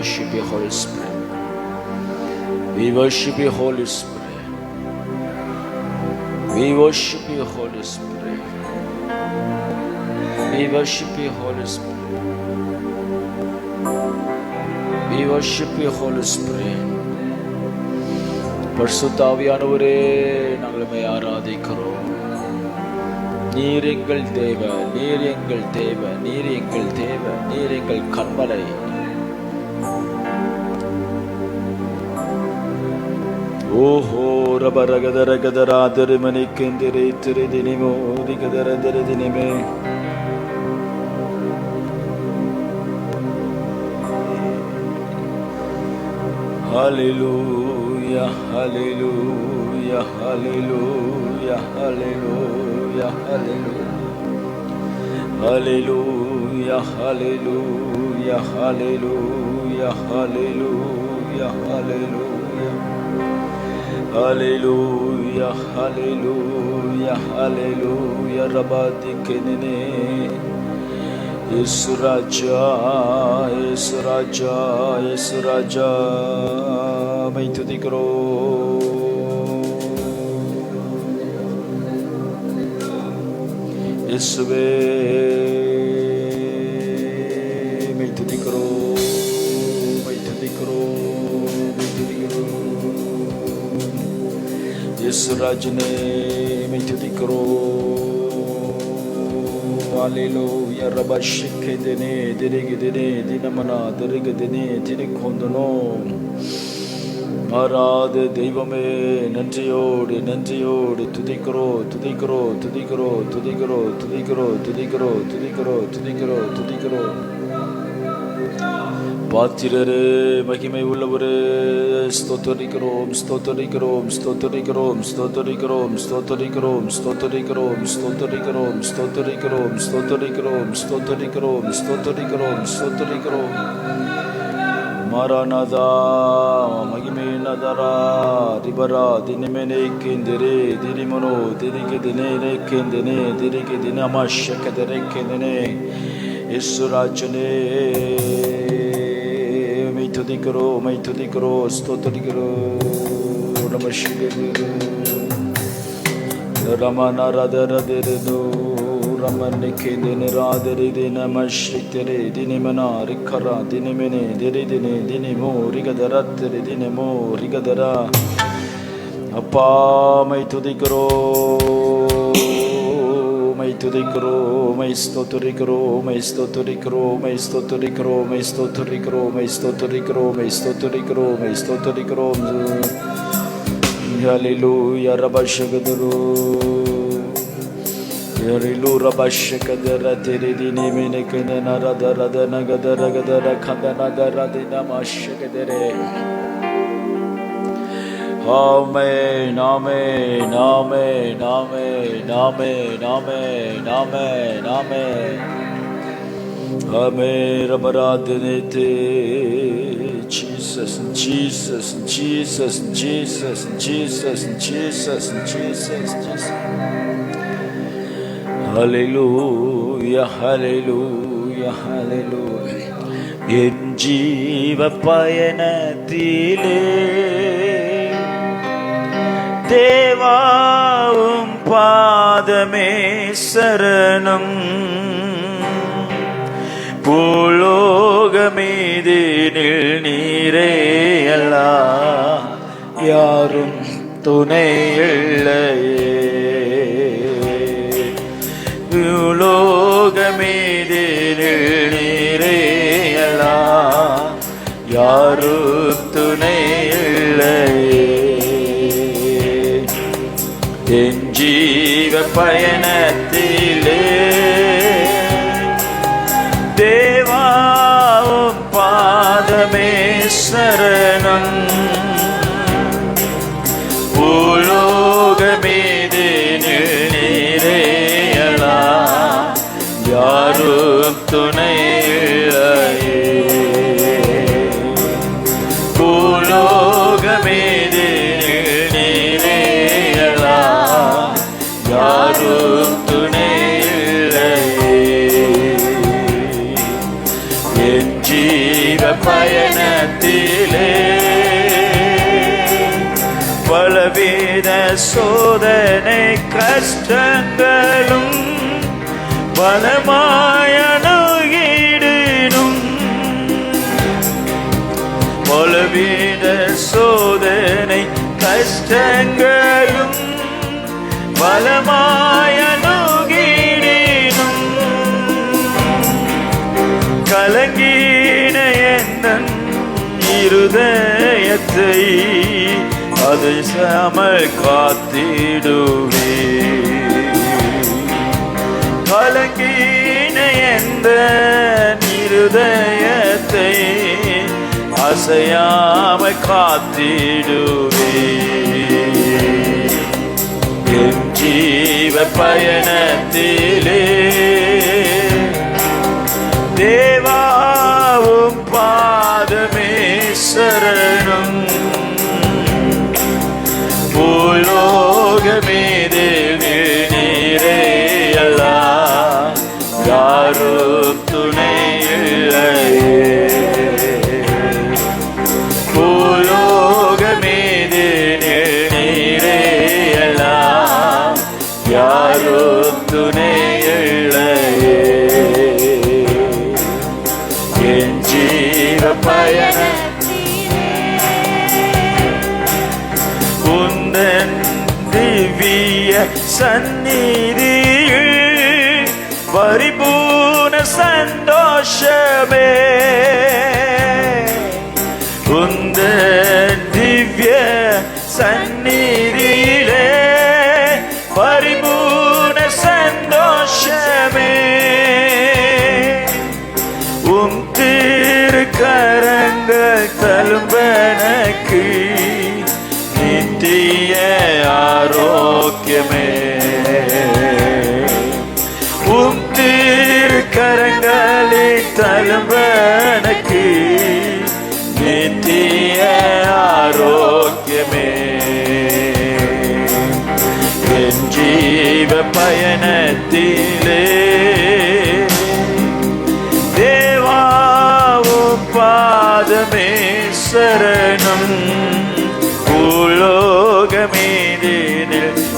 worship you, Holy Spirit. We worship you, Holy Spirit. We worship you, Holy Spirit. We worship you, Holy Spirit. We worship you, Holy Spirit. பரிசுத்த ஆவியானவரே, நாங்கள் உம்மை ஆராதிக்கிறோம். நீர் எங்கள் தேவ, நீர் எங்கள் தேவ, நீர் எங்கள் தேவ, நீர் எங்கள் கண்மலை. ஓஹோ ரபரகதர கதரா திருமணிக்கெந்திரை திருதினிமோ திகதர திருதினிமே. Hallelujah, hallelujah, hallelujah, hallelujah, hallelujah. Hallelujah, hallelujah, hallelujah, hallelujah, hallelujah. Hallelujah, hallelujah, hallelujah. Rabati kenene. Yesu Raja, Yesu Raja, Yesu Raja, मैं तुझी करो. यीशुवे मैं तुझी करो, मैं तुझी करो, मैं तुझी करो. यीशु राज ने मैं तुझी करो. Hallelujah, Rabashike dene, dirige dene, dinamana, dirige dene, dirikondono. ஆராத தெய்வமே, நன்றியோடு நன்றியோடு துதிக்கிறோ துதிக்கிறோ துதிக்கிறோ துதிக்கிறோ துதிக்கிறோ துதிக்கிறோ துதிக்கிறோ துதிக்கிறோ துதிக்கிறோ. பாத்திரரே, மகிமை உள்ளவரே, ஸ்தோத்தரிக்கிறோம் ஸ்தோத்தரிக்கிறோம் ஸ்தோத்தரிக்கிறோம் ஸ்தோத்தரிக்கிறோம் ஸ்தோத்தரிக்கிறோம் ஸ்தோத்தரிக்கிறோம் ஸ்தோத்தரிக்கிறோம் ஸ்தோத்தரிக்கிறோம் ஸ்தோத்தரிக்கிறோம் ஸ்தோத்தரிக்கிறோம் ஸ்தோத்தரிக்கிறோம் ஸ்தோத்தரிக்கிறோம். மாராநாதா, மகிமே நதரா ரிபரா தினமெனே கேந்திரே திரிமனோ திரிகே தினே கேந்தினே திரிகே தினமாஷக்கதரே கேந்தினே. ஈஸ்வராஜனே மை துதிக்கிறோ மை துதிக்கிறோ ஸ்தோத்தரிக்கிறோ. நமஸ்காரம் ரமநாரதரதரதோ ரமனிகே தினராதரி தினமஸ்ரித்தரே தினமனா ரிக்கரா தினமெனே திரி தினே தினமோ ரிகதரத்தரி தினமோ ரிகதரா. அப்பா மை துதிக்கிறோ மை துதிக்கிறோ மை ஸ்தோத்தரிக்கிறோ மை ஸ்தோத்தரிக்கிறோ மை ஸ்தோத்தரிக்கிறோ மை ஸ்தோத்தரிக்கிறோ மை ஸ்தோத்தரிக்கிறோ மை ஸ்தோத்தரிக்கிறோ மை ஸ்தோத்தரிக்கிறோ. ஹல்லேலூயா ரபஷகதரோ Yarilu rabashakadara tiridini minekana radara nagadara gadara kandana daradina mashakadere. Amen, amen, amen, amen, amen, amen, amen, amen. Amen, rabaradinete. Jesus, Jesus, Jesus, Jesus, Jesus, Jesus, Jesus, Jesus. Hallelujah, hallelujah, hallelujah. என் ஜீவ பயணத்திலே தேவாவும் பாதமே சரணம். பூலோகமீதினில் நீரே அல்லா, யாரும் துணை இல்லையே. பூலோகமீதினில் நீரே அல்லா, யாரும் துணை இல்லையே. என் ஜீவ பயணத்திலே தேவாவும் பாதமே சரணம். பூலோகமீதினில் நீரே அல்லா, யாரும் துணை இல்லையே. பூலோகமீதினில் நீரே அல்லா, யாரும் துணை இல்லையே. என் ஜீவ பயணத்திலே பலவித சோதனை கஷ்டங்களும் பலமாயணுகிடும். பலவித சோதனை கஷ்டங்களும் பலமாயணுகிடும். கலங்கின எந்தன் இருதயத்தை அதிசயாமல் காத்திடுவே. கலங்கின எந்தன் இருதயத்தை அசையாமல் காத்திடுவே. என் ஜீவ பயணத்திலே தேவாவும் பாதமே சரணம். பூலோகமேதில் நீரே அல்லா, யாரும் துணை இல்லையே. பூலோகமேதில் நீரே அல்லா, யாரும் துணை இல்லையே. என் ஜீவ பயண உந்தன் திவ்ய சந்நிதியில் பரிபூர்ண சந்தோஷமே. உந்தன் திவ்ய சந்நிதியிலே பரிபூர்ண சந்தோஷமே. உம் திருக்கரங்கள் தழும்பனக்கு நித்திய ஆரோக்கியமே. உம் திருக்கரங்களில் தழும்பனக்கு நித்திய ஆரோக்கியமே. என் ஜீவ பயணத்திலே தேவாவும் பாதமே சரணம். பூலோகமேதினில்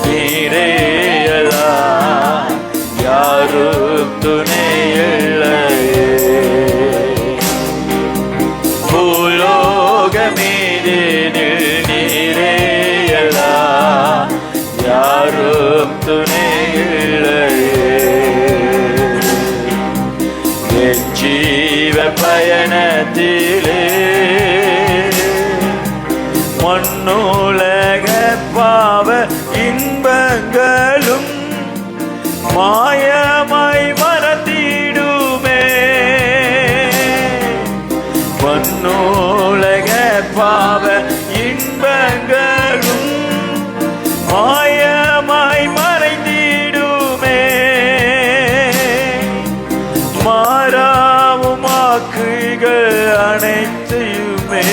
நீரே அல்லா, யாரும் துணை இல்லையே. பூலோகமேதினில் நீரே அல்லா, யாரும் துணை இல்லையே. என் ஜீவ பயணத்திலே மண்ணுலக பாவ இன்பங்களும் மாயமாய் மறந்திடுமே. மண்ணுலக பாவ இன்பங்களும் மாயமாய் மறைந்திடுமே. மாறாவும் வாக்குகள் அனைத்தையுமே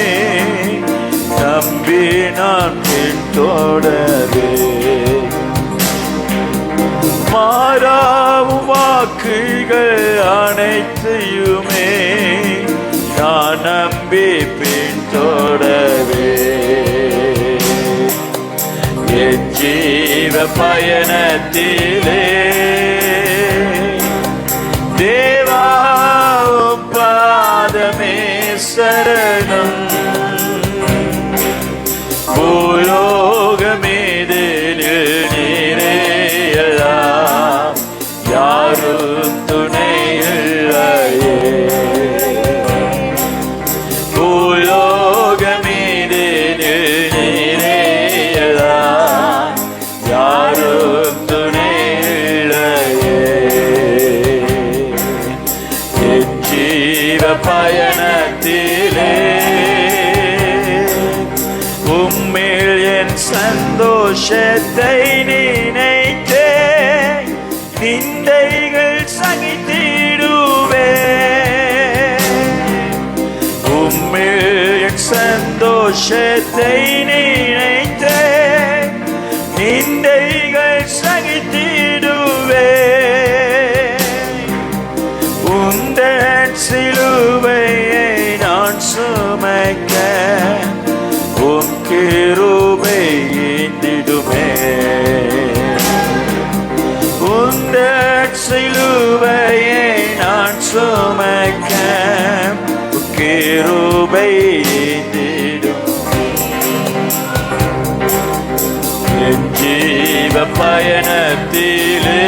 நம்பி நான் பின்தொடரே. மாறாவும் வாக்குகள் அனைத்தையுமே நான் நம்பி பின்தொடரே. என் ஜீவ பயணத்திலே தேவாவும் பாதமே சரணம். பூலோகமேதினில் நீரே அல்லா, யாரும் துணை இல்லையே. பூலோகமேதினில் நீரே அல்லா, யாரும் துணை இல்லையே. என் ஜீவ பயணத்திலே உம்மில் என் சந்தோஷத்தை நினைத்தே நிந்தைகள் சகித்திடுவே. உம்மில் என் சந்தோஷத்தை நினைத்தே நிந்தைகள் சகித்திடுவே. உந்தன் சிலுவையை நான் கிருபை ஏந்திடும் என் ஜீவ பயணத்திலே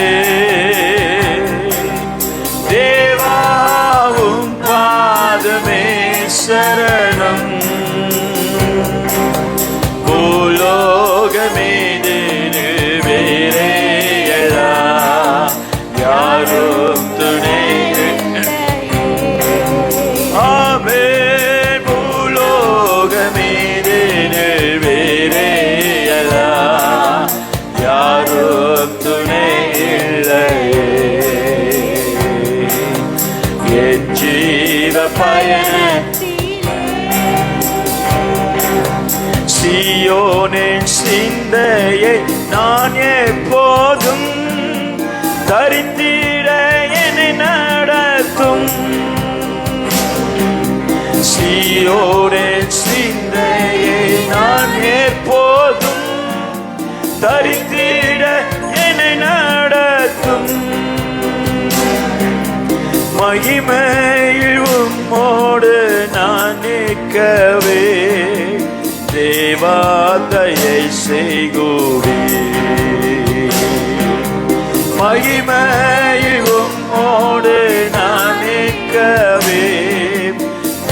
தேவாவும் பாதமே சரணம் பூலோகமீதில் வேறேயலா யாரும் துணை ஆமென் பூலோகமீதில் வேறேயலா யாரும் துணை இல்லையே என் ஜீவ பயண சீயோனின் சிந்தையை நான் எப்போதும் தரித்திட என்னை நடத்தும் சீயோனின் சிந்தையை நான் எப்போதும் தரித்திட என்னை நடத்தும் மகிமையில் உம்மோடு நான் நிற்கவே தேவாதையை செய்குவே மகிமையில் உம்மோடு நான் நிற்கவே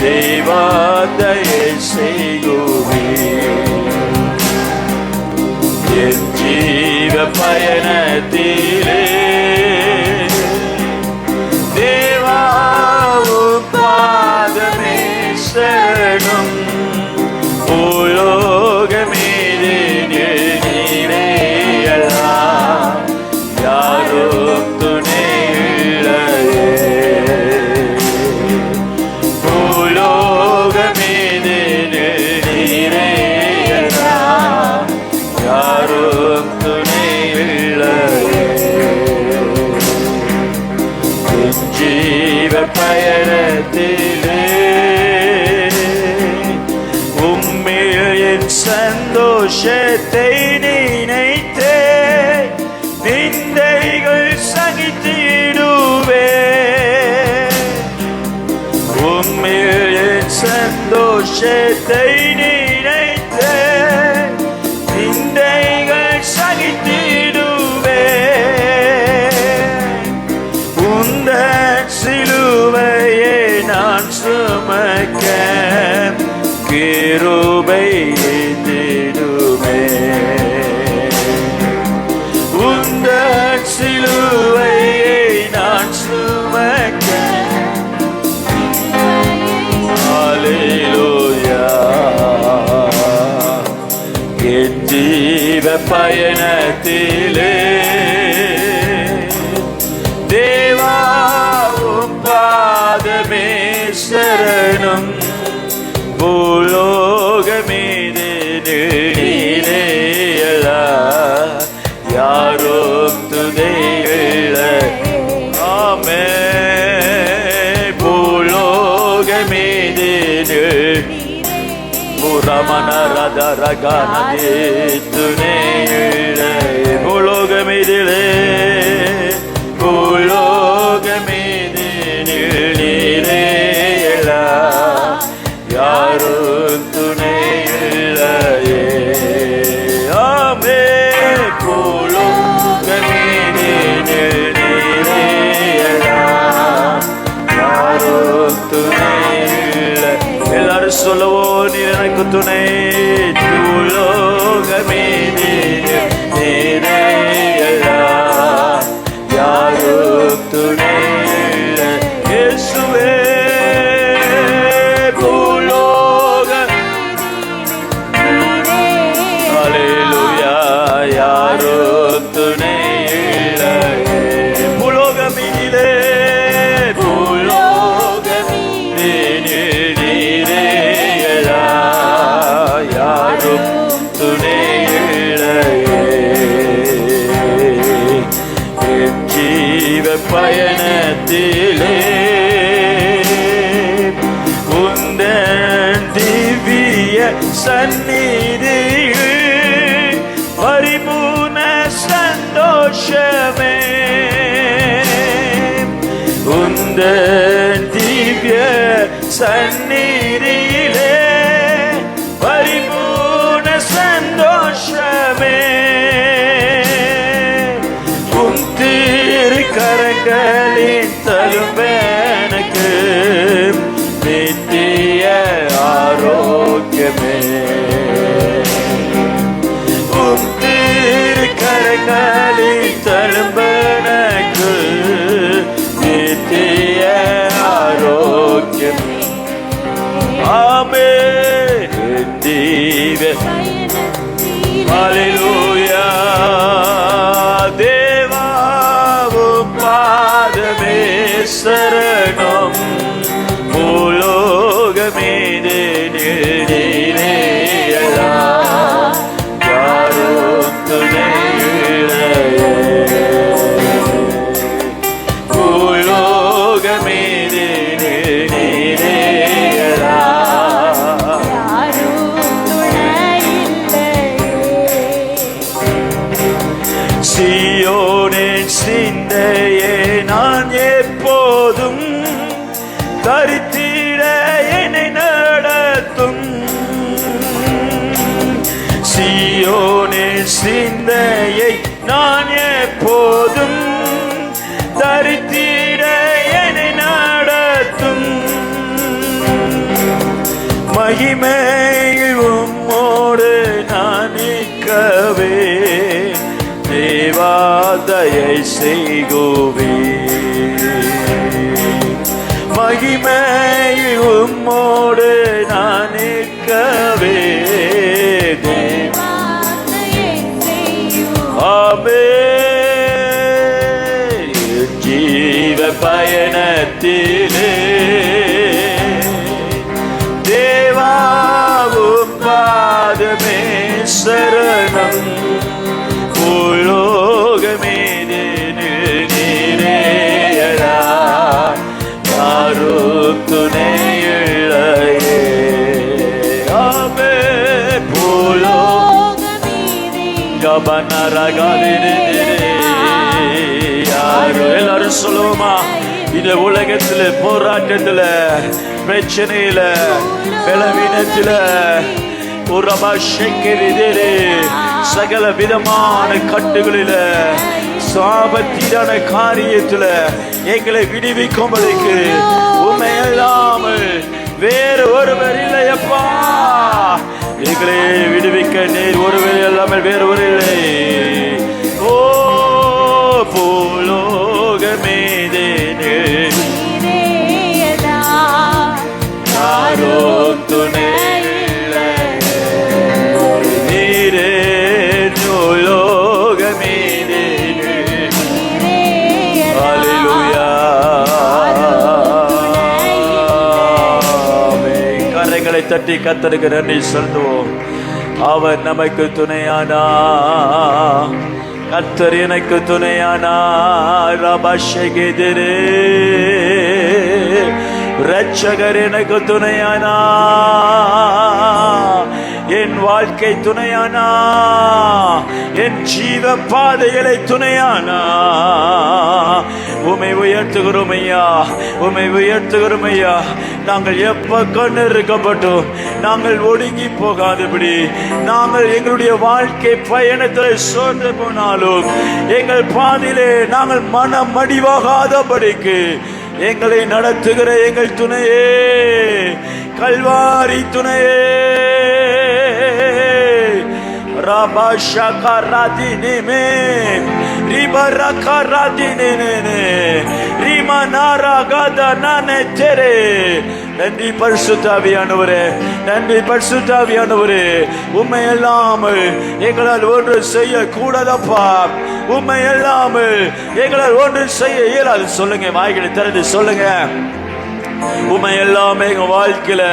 தேவாதையை செய்குவே என் ஜீவ பயணத்திலே தேவாவும் பாதமே சரணம் பூலோகமீதில் நீரேயலா யாரும் துணை இல்லையே பூலோகமீதில் நீரேயலா யாரும் துணை இல்லையே என் ஜீவ பயணத்திலே சந்தோஷத்தை நினைத்தே நிந்தைகள் சகித்திடுவே உம்மில் என் சந்தோஷத்தை நினைத்தே நிந்தைகள் சகித்திடுவே உந்தன் சிலுவையை நான் சுமக்க கிருபை ஏந்திடுமே உந்தன் சிலுவையை நான் சுமக்க ஹல்லேலூயா என் ஜீவ பயணத்திலே தேவாவும் பாதமே சரணம் பூலோகமீதில் நீரேயலா யாரும் துணை இல்லை ஆமென் பூலோகமீதில் ரமண ரத ரகனே துணை இல்லை பூலோகமீதிலே பூலோகமீதில் நீரேயலா யாரும் துணை இல்லையே ஆமென் பூலோகமீதில் நீரேயலா யாரும் துணை இல்லை எல்லாரும் சொல்லவோ நீர் எனக்கு துணை பூலோகமீதில் நீரேயலா யாரும் துணை இல்லை இயேசுவே யாரும் துணை இல்லையே பூலோகமீதிலே பூலோகமீதில் நீரேயலா யாரும் துணை இல்லையே என் ஜீவ பயணத்திலே உந்தன் திவ்ய சந்நிதியில் பரிபூர்ண சந்தோஷமே உந்தன் திவ்ய சந்நிதியிலே கரங்களின் தழும்பெனக்கு நித்திய ஆரோக்கியமே. கரங்களின் தழும்பெனக்கு நித்திய ஆரோக்கியமே. ஆமென். ஹல்லேலூயா. தேவா உம் பாதமே சரணம். பூலோகமே நீரேயடா, யாரும் துணை இல்லையே. பூலோகமே நீரேயடா, சீயோனின் சிந்தையே நான் எப்போதும் தரித்திட என்னை நடத்தும். சீயோனின் சிந்தையை நான் எப்போதும் தரித்திட என்னை நடத்தும். மகிமையில் உம்மோடு நான் நிற்கவே தேவாதயை செய்குவே. மகிமையில் உம்மோடு நான் நிற்கவே தேவாதயை செய்குவே. ஆமென். ஜீவ பயணத்திலே தேவாவும் பாதமே சரணம். பூலோகமே நீரேயடா, யாரும் துணை இல்லையே. ஆமென். பூலோகமே கபனரகாதினே. யாரும் எல்லாரும் சொல்லுவோமா? இந்த உலகத்துல போராட்டத்துல பிரச்சனையில பலவீனத்துல சகல விதமான கட்டுகளில சாபத்தியான காரியத்துல எங்களை விடுவிக்கும்படிக்கு உண்மை இல்லாமல் வேறு ஒருவர் இல்லையப்பா. எங்களை விடுவிக்க நீர் ஒருவர் இல்லாமல் வேறு ஒரு இல்லை. ஓ பூலோகமே யாரும் துணை தட்டி கர்த்தருக்கு நன்றி சொல்லுவோம். அவர் நமக்கு துணையானா, கர்த்தர் எனக்கு துணையானா. ரபஷகெதிரே ரட்சகர் எனக்கு துணையானா, என் வாழ்க்கை துணையானா, என் ஜீவ பாதைகளை துணையானா. உம்மை உயர்த்துகிறோம் ஐயா, உம்மை உயர்த்துகிறோம் ஐயா. நாங்கள் எப்ப கண்ணு இருக்கப்பட்டோம் நாங்கள் ஒடுங்கி போகாதபடி, நாங்கள் எங்களுடைய வாழ்க்கை பயணத்தில் சோர்ந்து போனாலும் எங்கள் பாதையிலே நாங்கள் மனம் மடிவாகாதபடிக்கு எங்களை நடத்துகிற எங்கள் துணையே, கல்வாரி துணையே. Rabashakaradineme Ribarakaradinene Rimanaragadane tere. நன்றி பரிசுத்தாவியானவரே, நன்றி பரிசுத்தாவியானவரே. உம்மை இல்லாமல் எங்களால் ஒன்று செய்ய கூடாதப்பா. உம்மை இல்லாமல் எங்களால் ஒன்று செய்ய இயலாது. சொல்லுங்க, வாய்களை திறந்து சொல்லுங்க. உண்மை எல்லாமே எங்க வாழ்க்கையில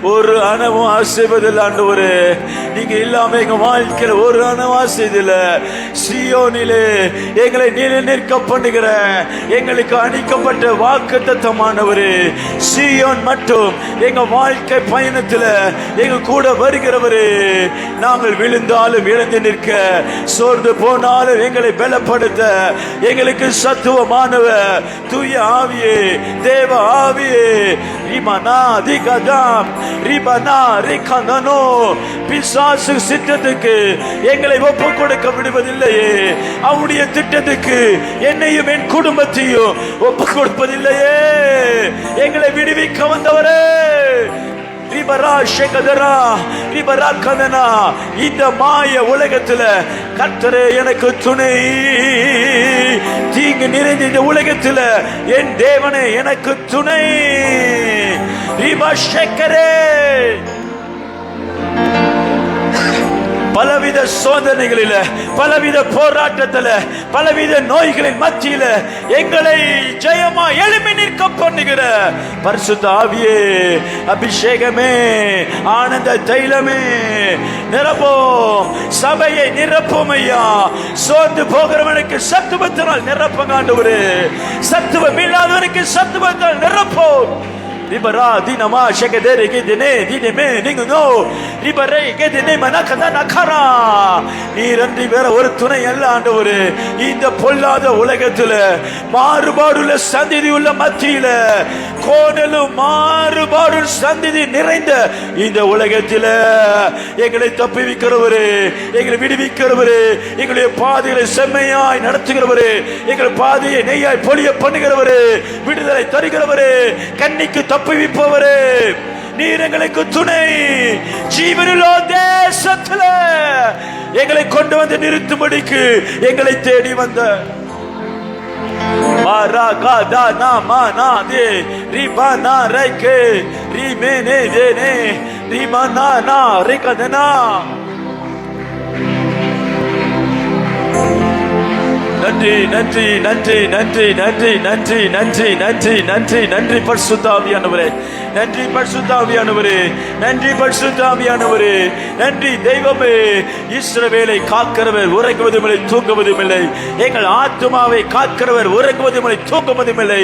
ஒரு அணவும் ஆசைவதில்லை ஆண்டவரே. நீங்க இல்லாம எங்க வாழ்க்கையில ஒரு அணவும் ஆசைதில்ல. சீயோனிலே எங்களை நிற்க பண்ணுகிற எங்களுக்கு அளிக்கப்பட்ட வாக்குத்தத்தமானவரே, சீயோன் மட்டும் எங்க வாழ்க்கை பயணத்துல எங்க கூட வருகிறவரே. நாங்கள் விழுந்தாலும் எழுந்து நிற்க, சோர்ந்து போனாலும் எங்களை பலப்படுத்த எங்களுக்கு சத்துவமானவர் தூய ஆவியே, தேவ ஆவியே, ரிமனா திகதம் ரிபனா ரிகனனோ பிசாசு சித்தத்துக்கு எங்களை ஒப்பு கொடுக்க விடுவதில்லையே. அவருடைய திட்டத்துக்கு என்னையும் என் குடும்பத்தையும் ஒப்பு கொடுப்பதில்லையே. எங்களை விடுவிக்க வந்தவரே, இந்த மாய உலகத்துல கர்த்தரே எனக்கு துணை. தீங்கு நிறைந்த இந்த உலகத்துல என் தேவனே எனக்கு துணை. பலவித சோதனைகளில, பலவித போராட்டத்துல, பலவித நோய்களின் மத்தியில எங்களை ஜெயமா எழுப்பி நிற்க பண்ணுகிற பரிசுத்த ஆவியே, அபிஷேகமே, ஆனந்த தைலமே நிரப்போம். சபையை நிரப்பும் ஐயா. சோர்ந்து போகிறவனுக்கு சத்துவத்தினால் நிரப்ப ஆண்டவரே. சத்துவம் இல்லாதவனுக்கு சத்துவத்தால் நிரப்போம். Libera dinama shekadere gedene dineme ninguno libere gedene manakada nakara. நீரன்றி வேற ஒரு துணை அல்ல ஆண்டவரே. இந்த பொல்லாத உலகத்துல மாறுபாடுள்ள சந்ததி உள்ள மத்தியில கோணலும் மாறுபாடு சந்ததி நிறைந்த இந்த உலகத்துல எங்களை தப்புவிக்கிறவரே, எங்களை விடுவிக்கிறவரே, எங்களுடைய பாதைகளை செம்மையாய் நடத்துகிறவரே, எங்கள் பாதையை நெய்யாய் பொழிய பண்ணுகிறவரே, விடுதலை தருகிறவரே, கண்ணிக்கு தப்புவிப்பவரே, நீர் எங்களுக்கு துணை. ஜீவனுள்ள தேசத்துல எங்களை கொண்டு வந்து நிறுத்தும்படிக்கு எங்களை தேடி வந்த நன்றி நன்றி நன்றி நன்றி நன்றி நன்றி நன்றி நன்றி நன்றி நன்றி பரிசுத்த ஆவியானவரே, நன்றி பரிசுத்த ஆவியானவரே, நன்றி பரிசுத்த ஆவியானவரே, நன்றி தெய்வமே. இஸ்ரவேலை காக்கிறவர் உறங்குவதும் இல்லை தூங்குவதும் இல்லை. எங்கள் ஆத்துமாவை காக்கிறவர் உறங்குவதும் இல்லை தூங்குவதும் இல்லை.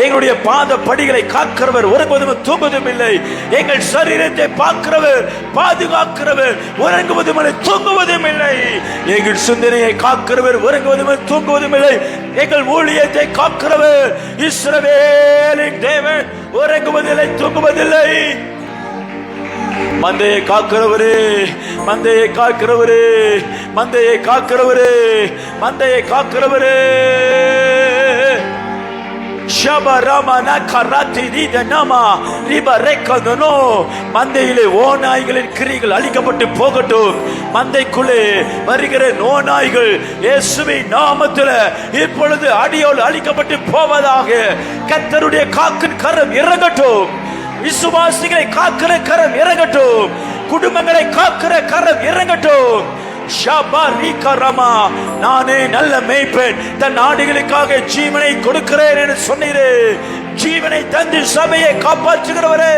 எங்களுடைய பாத படிகளை காக்கிறவர் உறங்குவதும் தூங்குவதும் இல்லை. எங்கள் சரீரத்தை பார்க்கிறவர் பாதுகாக்கிறவர் உறங்குவதும் இல்லை தூங்குவதும் இல்லை. எங்கள் சிந்தனையை காக்கிறவர் உறங்குவதும் தூங்குவதும் இல்லை. எங்கள் ஊழியத்தை காக்கிறவர் இஸ்ரவேலின் தேவன் உறங்குவதில்லை தூங்குவதில்லை. மந்தையை காக்கிறவரே, மந்தையை காக்கிறவரே, மந்தையை காக்கிறவரே, மந்தையை காக்கிறவரே. மந்தையிலே ஓநாய்களின் கிரிகள் அழிக்கப்பட்டு போகட்டும். மந்தைக்குள்ளே வருகிற நோநாய்கள் இயேசுவின் நாமத்தில் இப்பொழுது அடியோடு அழிக்கப்பட்டு போவதாக. கர்த்தருடைய காக்கின் கரம் இறங்கட்டும். விசுவாசிகளை காக்கிற கரம் இறங்கட்டும். குடும்பங்களை காக்கிற கரம் இறங்கட்டும். நானே நல்ல மேய்ப்பன், தன் ஆடுகளுக்காக ஜீவனை கொடுக்கிறேன் என்று சொன்னீரே. ஜீவனை தந்து சபையை காப்பாற்றுகிறவரே,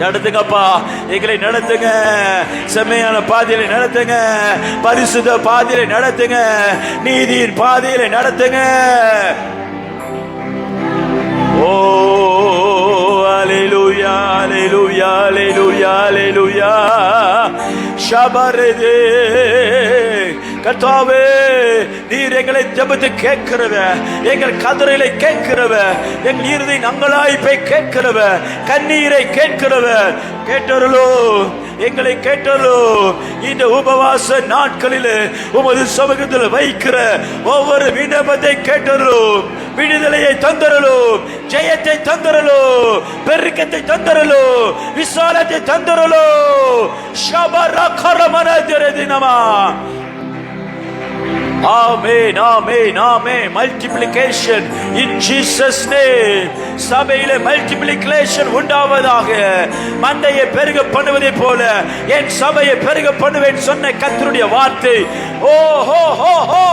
நடத்துங்கப்பா, எங்களை நடத்துங்க. செம்மையான பாதையில நடத்துங்க, பரிசுத்த பாதையில நடத்துங்க, நீதியின் பாதையில நடத்துங்க. Oh, hallelujah, hallelujah, hallelujah, hallelujah. Shabarede. கர்த்தாவே, நீர் எங்களை ஜெபத்தை கேட்கிறவ, எங்கள் கதறலை கேட்கிறவ, எங்கள் இருதை நங்களாய்ப்பை கேட்கிறவ, கண்ணீரை கேட்கிறவ. கேட்டருளோ, எங்களை கேட்டருளோ. இந்த உபவாச நாட்களில் உமது சமூகத்தில் வைக்கிற ஒவ்வொரு விண்ணப்பத்தை கேட்டருளோ. விடுதலையை தந்தருளோ, ஜெயத்தை தந்தருளோ, பெருக்கத்தை தந்தருளோ, விசாலத்தை தந்தருளோ. ஷபரகரமனதிரதினமா. Amen, amen, amen. Multiplication in Jesus name. சபையிலே மல்டிப்ளிகேஷன் உண்டாவதாக. மந்தையை பெருக பண்ணுவதை போல என் சபையை பெருக பண்ணுவேன் சொன்ன கர்த்தருடைய வார்த்தை ஓ ஹோ ஹோ ஹோ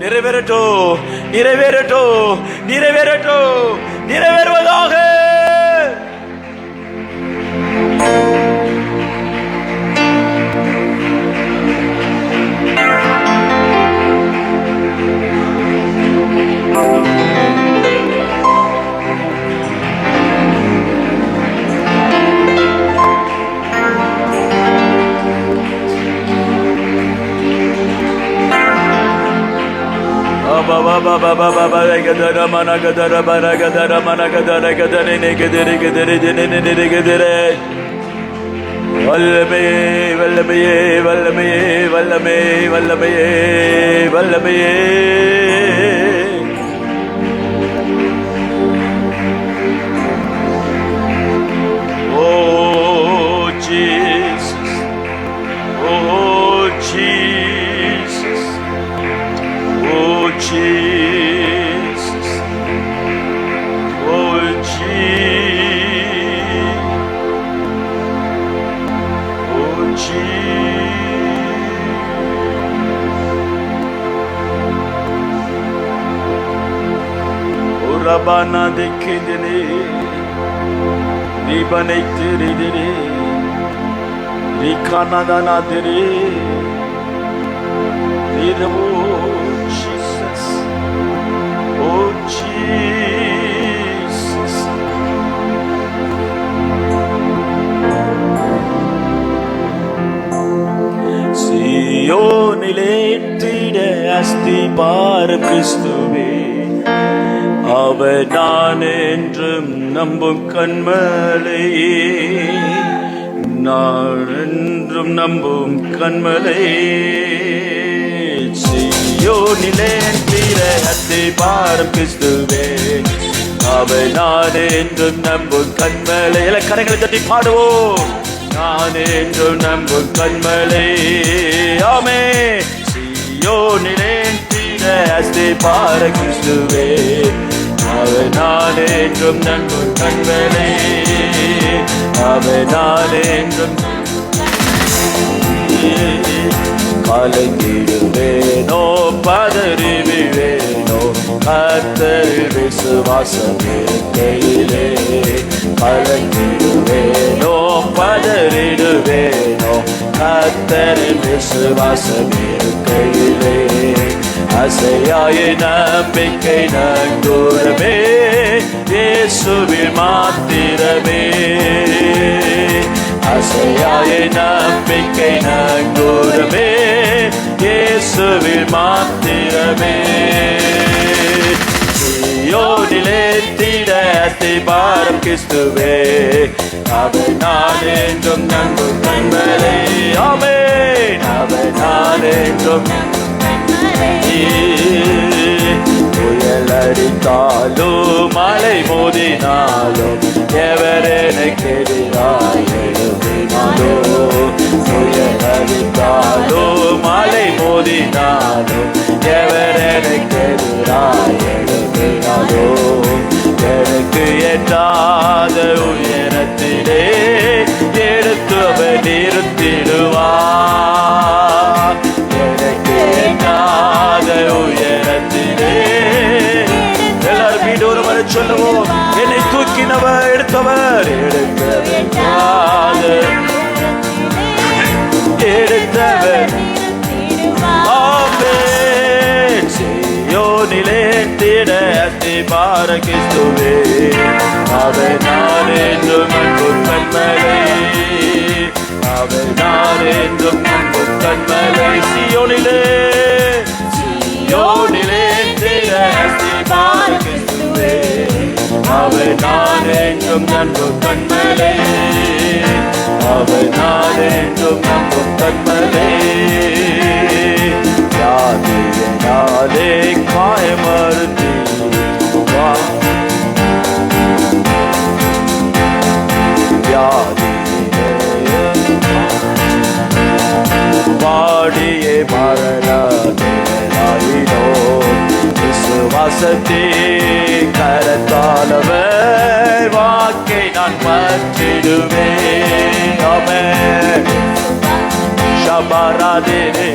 நிறைவேறட்டும், நிறைவேறட்டும், நிறைவேறட்டும், நிறைவேறுவதாக. வல்லமையே வல்லமையே வல்லமையே வல்லமே வல்லமையே வல்லமையே Oh Jesus, oh Jesus, oh Jesus, oh Jesus, oh Jesus. Oh Rabana de Kidene. Ribane tere dere, rikana dana dere, oh Jesus, oh Jesus. Sionile tide asti par Christuve. அவர் நான் என்றும் நம்பும் கண்மலையே, நான் என்றும் நம்பும் கண்மலையே. சீயோனிலே தீரத்தை பாரும் கிறிஸ்துவே, அவர் நான் என்றும் நம்பும் கண்மலை. எல்லாம் கரங்களை தட்டி பாடுவோம். நான் என்றும் நம்பும் கண்மலை. ஆமே. சீயோனிலே தீரத்தை பாரும் கிறிஸ்துவே, அவர் நான் என்றும் நம்பும் கண்மலை. அவர் நான் என்றும் கலங்கிடுவேனோ பதறி விழுவேனோ, கர்த்தரில் விசுவாசம் இருக்கையிலே. கலங்கிடுவேனோ பதறிடுவேனோ, கர்த்தரில் விசுவாசம் இருக்கையிலே. அசையாய நம்பிக்கை நங்கூரமே, இயேசுவில் மாத்திரமே. அசையாய நம்பிக்கை நங்கூரமே, இயேசுவில் மாத்திரமே. சீயோனிலே தீரத்தை பாரும் கிறிஸ்துவே, அவர் நான் என்றும் நம்பும் கண்மலை. ஆமென். அவர் நான் என்றும் புயல் அடித்தாலும் மழை மோதினாலும், எவர் எனக்கு எதிராய் எழுதினாலோ. புயல் அடித்தாலும் மழை மோதினாலும், எவர் எனக்கு எதிராய் எழுதினாலோ. எனக்கு எட்டாத உயரத்திலே எடுத்து அவர் நிறுத்திடுவார். எனக்கு எட்டாத உயரத்திலே. எல்லாரும் வீடு ஒரு முறை சொல்லுவோம். என்னை தூக்கினவர் எடுத்தவர், எடுத்தவர். ஆமென். சீயோனிலே தீரத்தை பாரும் கிறிஸ்துவே, அவர் நான் என்றும் நம்பும் கண்மலை. அவர் நான் என்றும் நம்பும் கண்மலை. சீயோனிலே சீயோனிலே தீரத்தை பாரும் கிறிஸ்துவே, அவர் நான் என்றும் நம்பும் கண்மலை. அவர் நான் என்றும் நம்பும் கண்மலை. யாதியினாலே காயமறுத்தி பாடியே மரணாயினோ, விசுவாசத்தே கரத்தாலவர் வாக்கை நான் பற்றிடுவேன். ஆமென். ஷபராதேனே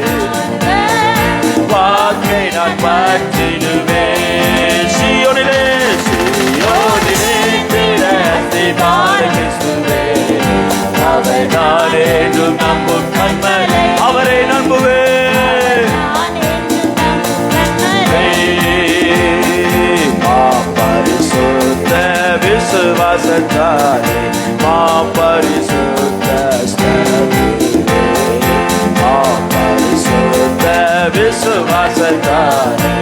வாக்கை நான் பற்றிடுவேன். சீயோனிலே சீயோனிலே தீரத்தை பாரும் கிறிஸ்துவே, அவர் நான் என்றும் நம்பும் கண்மலை. அவரை நம்புவேன். பரிசுத்த விசுவாசத்தாலே, பரிசுத்த ஸ்தலத்திலே, பரிசுத்த விசுவாசத்தாலே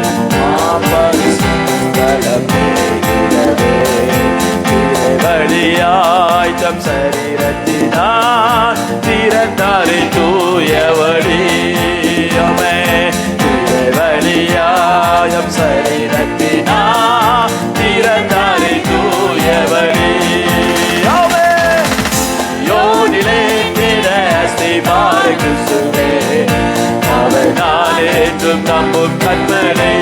நம்புவேன். அவர் நான் என்றும் நம்பும் கண்மலை,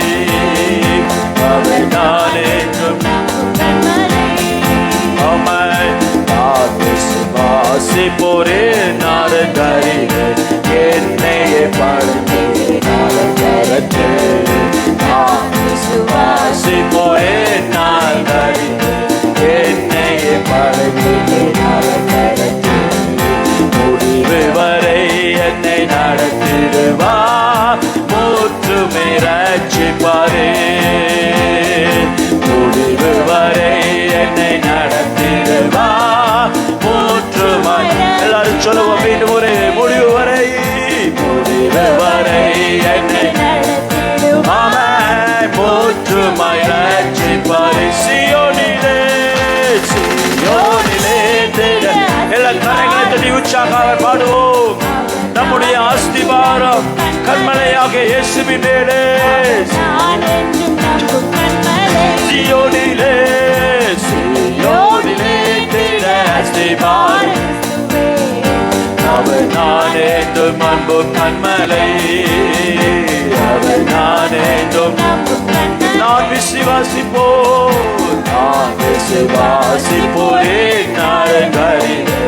அவர் நான் என்றும் போரே நாரங்கரிலே என்னையே பழந்தே நாரங்கரத்து போரே நாரங்கரிலே என்னையே பழந்தே நாரங்கரத்து முடிவு வரை என்னை நடத்திடுவா மூற்றுமை ரட்சிப்பாரே. முடிவு வரை என்னை நடத்திடுவா மூற்றுமாய். எல்லாரும் சொல்லுவோம் மீண்டும் ஒரு முடிவு வரை, முடிவு வரை என்னை மூற்றுமாய் ரட்சிப்பாரே. சீயோனிலே சீயோனிலே எல்லா கரங்களை தட்டி உற்சாகமாக பாடுவோம். நம்முடைய அஸ்திபாரம் கண்மலையாக இயேசுவின் மேலே. சீயோனிலே சீயோனிலே அஸ்திபாரம் அவர் நான் என்றும் அன்பும் கண்மலை, அவர் நான் என்றும் நான் விசுவாசிப்போம், நான் விசுவாசிப்போரே நாரங்கரிலே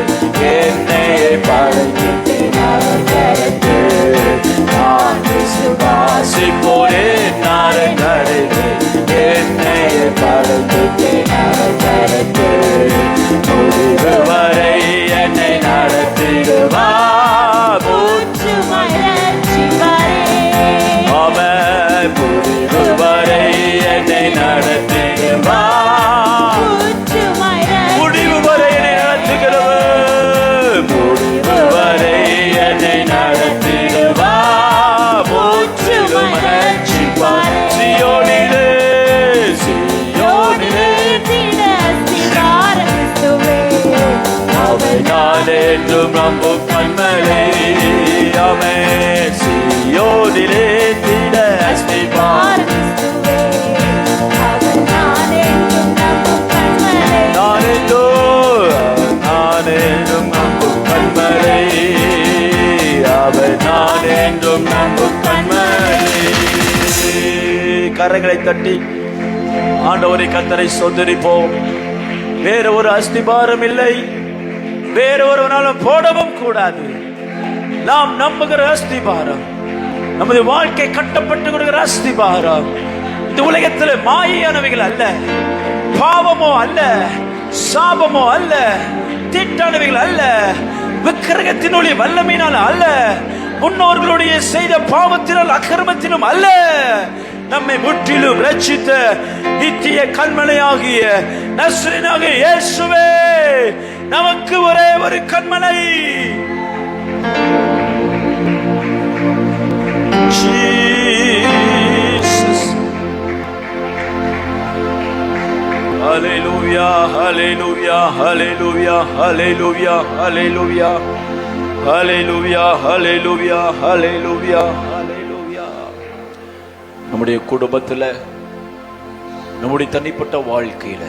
என்னையே பழகிட்டே நாரங்கரத்து. நான் விசுவாசிப்போரே நாரங்கரிலே என்னையே பழகிட்டே நாரங்கரத்து. முடிவு வரை என்னை நடத்திடுவா மூற்றுமாய் ரட்சிப்பாரே. முடிவு வரை என்னை நடத்திடுவா, முடிவு வரை என்னை நடத்துகிறவர், முடிவு வரை என்னை நடத்திடுவா மூற்றுமாய் ரட்சிப்பார். சீயோனிலே சீயோனிலே அவர் நான் என்றும் நம்பும் கண்மலை, அவர் சீயோனிலே திட அஸ்திபாரம். நான் என்றும் நம்பும் கண்மலை, அவர் நான் என்றும் நம்பும் கண்மலை. கரங்களை தட்டி ஆண்டவரை கர்த்தரை ஸ்தோத்திரிப்போம். வேற ஒரு அஸ்திபாரம் இல்லை, வேற ஒருவனாலும் போடவும் கூடாது. நாம் நம்புகிற அஸ்திபாரம், நமது வாழ்க்கை கட்டப்பட்டு கொடுக்கிற அஸ்திபாரம் இந்த உலகத்தில் மாயையானவைகள் அல்ல, பாவமோ அல்ல, சாபமோ அல்ல, தீட்டானவைகள் அல்ல, விக்கிரகத்தினுடைய வல்லமையினால் அல்ல, முன்னோர்களுடைய செய்த பாவத்தினால் அக்கிரமத்திலும் அல்ல. நம்மை முற்றிலும் ரட்சித்த நித்திய கண்மலையாகிய நஸ்ரேனாகிய இயேசுவே நமக்கு ஒரே ஒரு கண்மலை. Jesus. Hallelujah, hallelujah, hallelujah, hallelujah, hallelujah, hallelujah, hallelujah, hallelujah, hallelujah. நம்முடைய குடும்பத்தில், நம்முடைய தனிப்பட்ட வாழ்க்கையில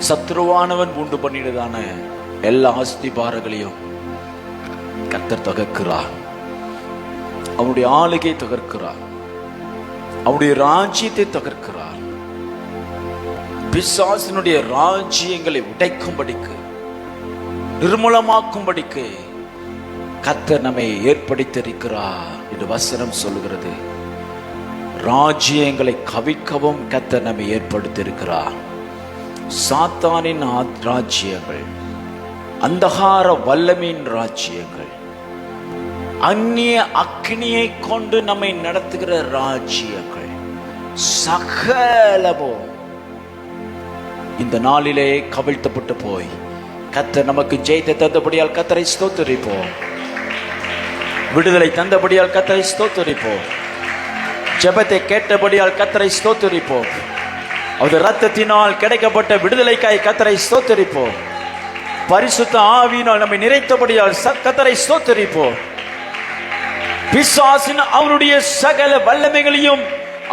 சத்ருவானவன் உண்டு பண்ணினதான எல்லா அஸ்திபாரங்களையும் கர்த்தர் தகர்க்கிறார். அவனுடைய ஆளுகை தகர்க்கிறார், அவனுடைய ராஜ்யத்தை தகர்க்கிறார். பிசாசினுடைய ராஜ்யங்களை உடைக்கும்படிக்கு, நிர்மூலமாக்கும்படிக்கு கர்த்தர் நம்மை ஏற்படுத்தியிருக்கிறார் என்று வசனம் சொல்லுகிறது. ராஜ்யங்களை கவிக்கவும் கர்த்தர் நம்மை ஏற்படுத்தியிருக்கிறார். சாத்தானின் ராஜ்யங்கள், அந்தகார வல்லமையின் ராஜ்யங்கள், அந்நிய அக்னியை கொண்டு நம்மை நடத்துகிற ராஜ்யங்கள் சகலமும் இந்த நாளிலே கவிழ்த்தப்பட்டு போய் கர்த்தர் நமக்கு ஜெயத்தை தந்தபடியால் கர்த்தரை ஸ்தோத்திரிப்போம். விடுதலை தந்தபடியால் கர்த்தரை ஸ்தோத்திரிப்போம். ஜெபத்தை கேட்டபடியால் கர்த்தரை ஸ்தோத்திரிப்போம். அவருடைய இரத்தத்தினால் கிடைக்கப்பட்ட விடுதலைக்காய் கர்த்தரை ஸ்தோத்திரிப்போம். பரிசுத்த ஆவியினால் நம்மை நிறைத்தபடியால் கர்த்தரை ஸ்தோத்திரிப்போம். பிசாசின் அவனுடைய சகல வல்லமைகளையும்,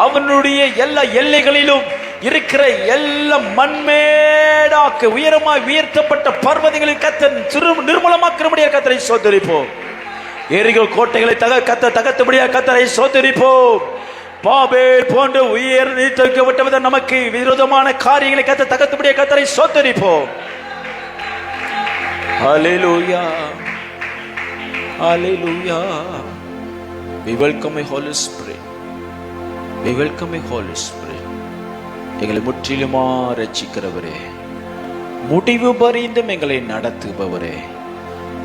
அவனுடைய எல்லா எல்லைகளிலும் இருக்கிற எல்லா மண்மேடாக்க உயரமாய் உயர்த்தப்பட்ட பர்வதங்களில் கர்த்தர் நிர்மூலமாக்கிறபடியால் கர்த்தரை ஸ்தோத்திரிப்போம். எரிகோ கோட்டைகளை தகர்த்தபடியா கர்த்தரை ஸ்தோத்திரிப்போம். பாபேல் போன்ற உயர் நீக்கப்பட்ட நமக்கு விரோதமான காரியங்களை தகர்த்தபடியா கர்த்தரை ஸ்தோத்திரிப்போம். ஹல்லேலூயா, ஹல்லேலூயா. We welcome a Holy Spirit. We welcome a Holy Spirit. எங்களை முற்றிலுமா ரட்சிக்கிறவரே, முடிவு பரிந்தும் எங்களை நடத்துபவரே,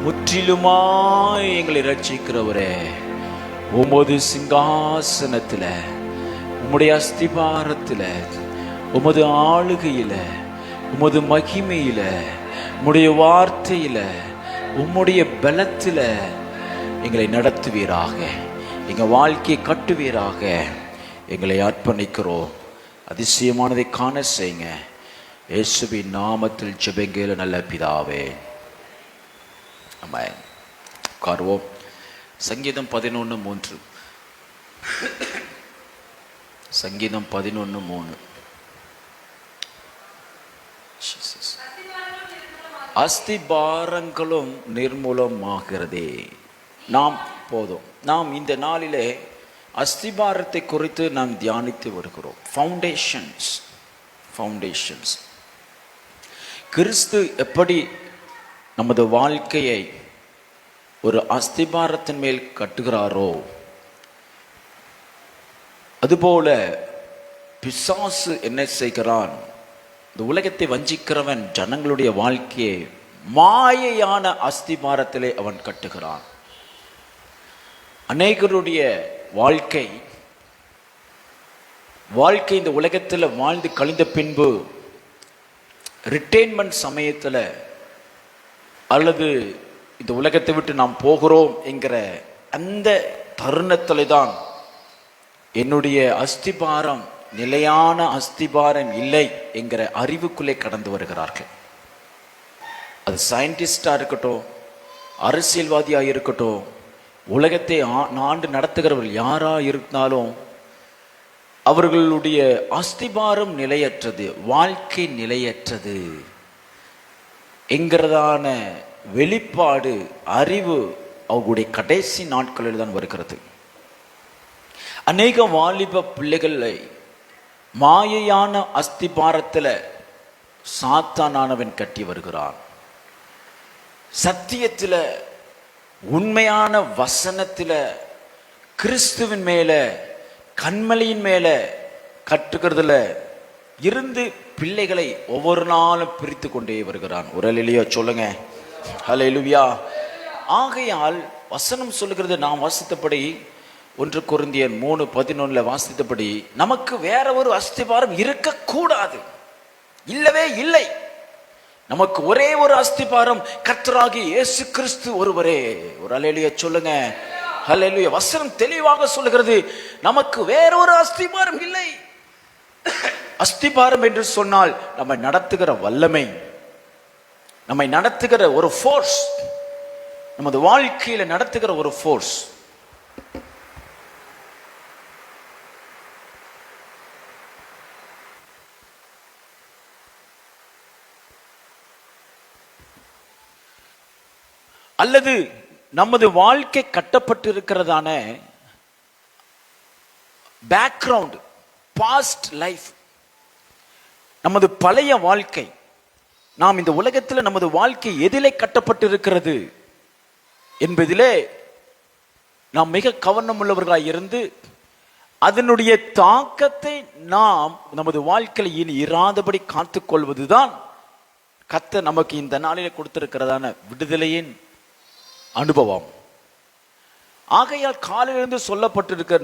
முற்றிலுமாய் எங்களை ரட்சிக்கிறவரே, உமது சிங்காசனத்துல, உம்முடைய அஸ்திபாரத்துல, உமது ஆளுகையில, உமது மகிமையில, உம்முடைய வார்த்தையில, உம்முடைய பலத்தில எங்களை நடத்துவீராக, எங்க வாழ்க்கையை கட்டுவீராக. எங்களை அர்ப்பணிக்கிறோம். அதிசயமானதை காண செய்யுங்க. இயேசுவின் நாமத்தில் ஜெபங்கேல நல்ல பிதாவே, ஆமென். உட்காருவோம். சங்கீதம் 11:3. சங்கீதம் 11:3. அஸ்திபாரங்களும் நிர்மூலமாகிறதே. நாம் இந்த நாளிலே அஸ்திபாரத்தை குறித்து நாம் தியானித்து வருகிறோம். ஃபவுண்டேஷன்ஸ். கிறிஸ்து எப்படி நமது வாழ்க்கையை ஒரு அஸ்திபாரத்தின் மேல் கட்டுகிறாரோ, அதுபோல பிசாசு என்ன செய்கிறான்? இந்த உலகத்தை வஞ்சிக்கிறவன் ஜனங்களுடைய வாழ்க்கையை மாயையான அஸ்திபாரத்திலே அவன் கட்டுகிறான். அநேகருடைய வாழ்க்கை இந்த உலகத்தில் வாழ்ந்து கழிந்த பின்பு ரிட்டைன்மெண்ட் சமயத்தில் அல்லது இந்த உலகத்தை விட்டு நாம் போகிறோம் என்கிற அந்த தருணத்தில் தான் என்னுடைய அஸ்திபாரம் நிலையான அஸ்திபாரம் இல்லை என்கிற அறிவுக்குள்ளே கடந்து வருகிறார்கள். அது சயின்டிஸ்டா இருக்கட்டும், அரசியல்வாதியாக இருக்கட்டும், உலகத்தை ஆண்டு நடத்துகிறவர்கள் யாரா இருந்தாலும் அவர்களுடைய அஸ்திபாரம் நிலையற்றது, வாழ்க்கை நிலையற்றது என்கிறதான வெளிப்பாடு, அறிவு அவர்களுடைய கடைசி நாட்களில் தான் வருகிறது. அநேக வாலிப பிள்ளைகளை மாயையான அஸ்திபாரத்தில் சாத்தானானவன் கட்டி வருகிறான். சத்தியத்தில், உண்மையான வசனத்தில், கிறிஸ்துவின் மேல, கண்மலையின் மேல கட்டுக்கிறதுல இருந்து பிள்ளைகளை ஒவ்வொரு நாளும் பிரித்து கொண்டே வருகிறான். ஒரு அல்லேலூயா சொல்லுங்க, ஹல்லேலூயா. ஆகையால் வசனம் சொல்லுகிறது, நாம் வாசித்தபடி 1 கொரிந்தியர் 3:11 வாசித்தபடி நமக்கு வேற ஒரு அஸ்திபாரம் இருக்கக்கூடாது, இல்லவே இல்லை. நமக்கு ஒரே ஒரு அஸ்திபாரம், கர்த்தராகிய இயேசு கிறிஸ்து ஒருவரே. ஒரு அல்லேலூயா சொல்லுங்க, ஹல்லேலூயா. வசனம் தெளிவாக சொல்லுகிறது, நமக்கு வேற ஒரு அஸ்திபாரம் இல்லை. அஸ்திபாரம் என்று சொன்னால் நம்மை நடத்துகிற வல்லமை, நம்மை நடத்துகிற ஒரு ஃபோர்ஸ், நமது வாழ்க்கையில நடத்துகிற ஒரு ஃபோர்ஸ். அல்லது நமது வாழ்க்கை கட்டப்பட்டு இருக்கிறதான பேக்ரவுண்ட், பாஸ்ட் லைஃப், நமது பழைய வாழ்க்கை, நாம் இந்த உலகத்தில் நமது வாழ்க்கை எதிலே கட்டப்பட்டு இருக்கிறது என்பதிலே நாம் மிக கவனம் உள்ளவர்களாக இருந்து அதனுடைய தாக்கத்தை நாம் நமது வாழ்க்கையில் இனி இராதபடி காத்துக்கொள்வதுதான் கர்த்தர் நமக்கு இந்த நாளிலே கொடுத்திருக்கிறதான விடுதலையின் அனுபவம். ஆகையால் காலையிலிருந்து சொல்லப்பட்டிருக்கிற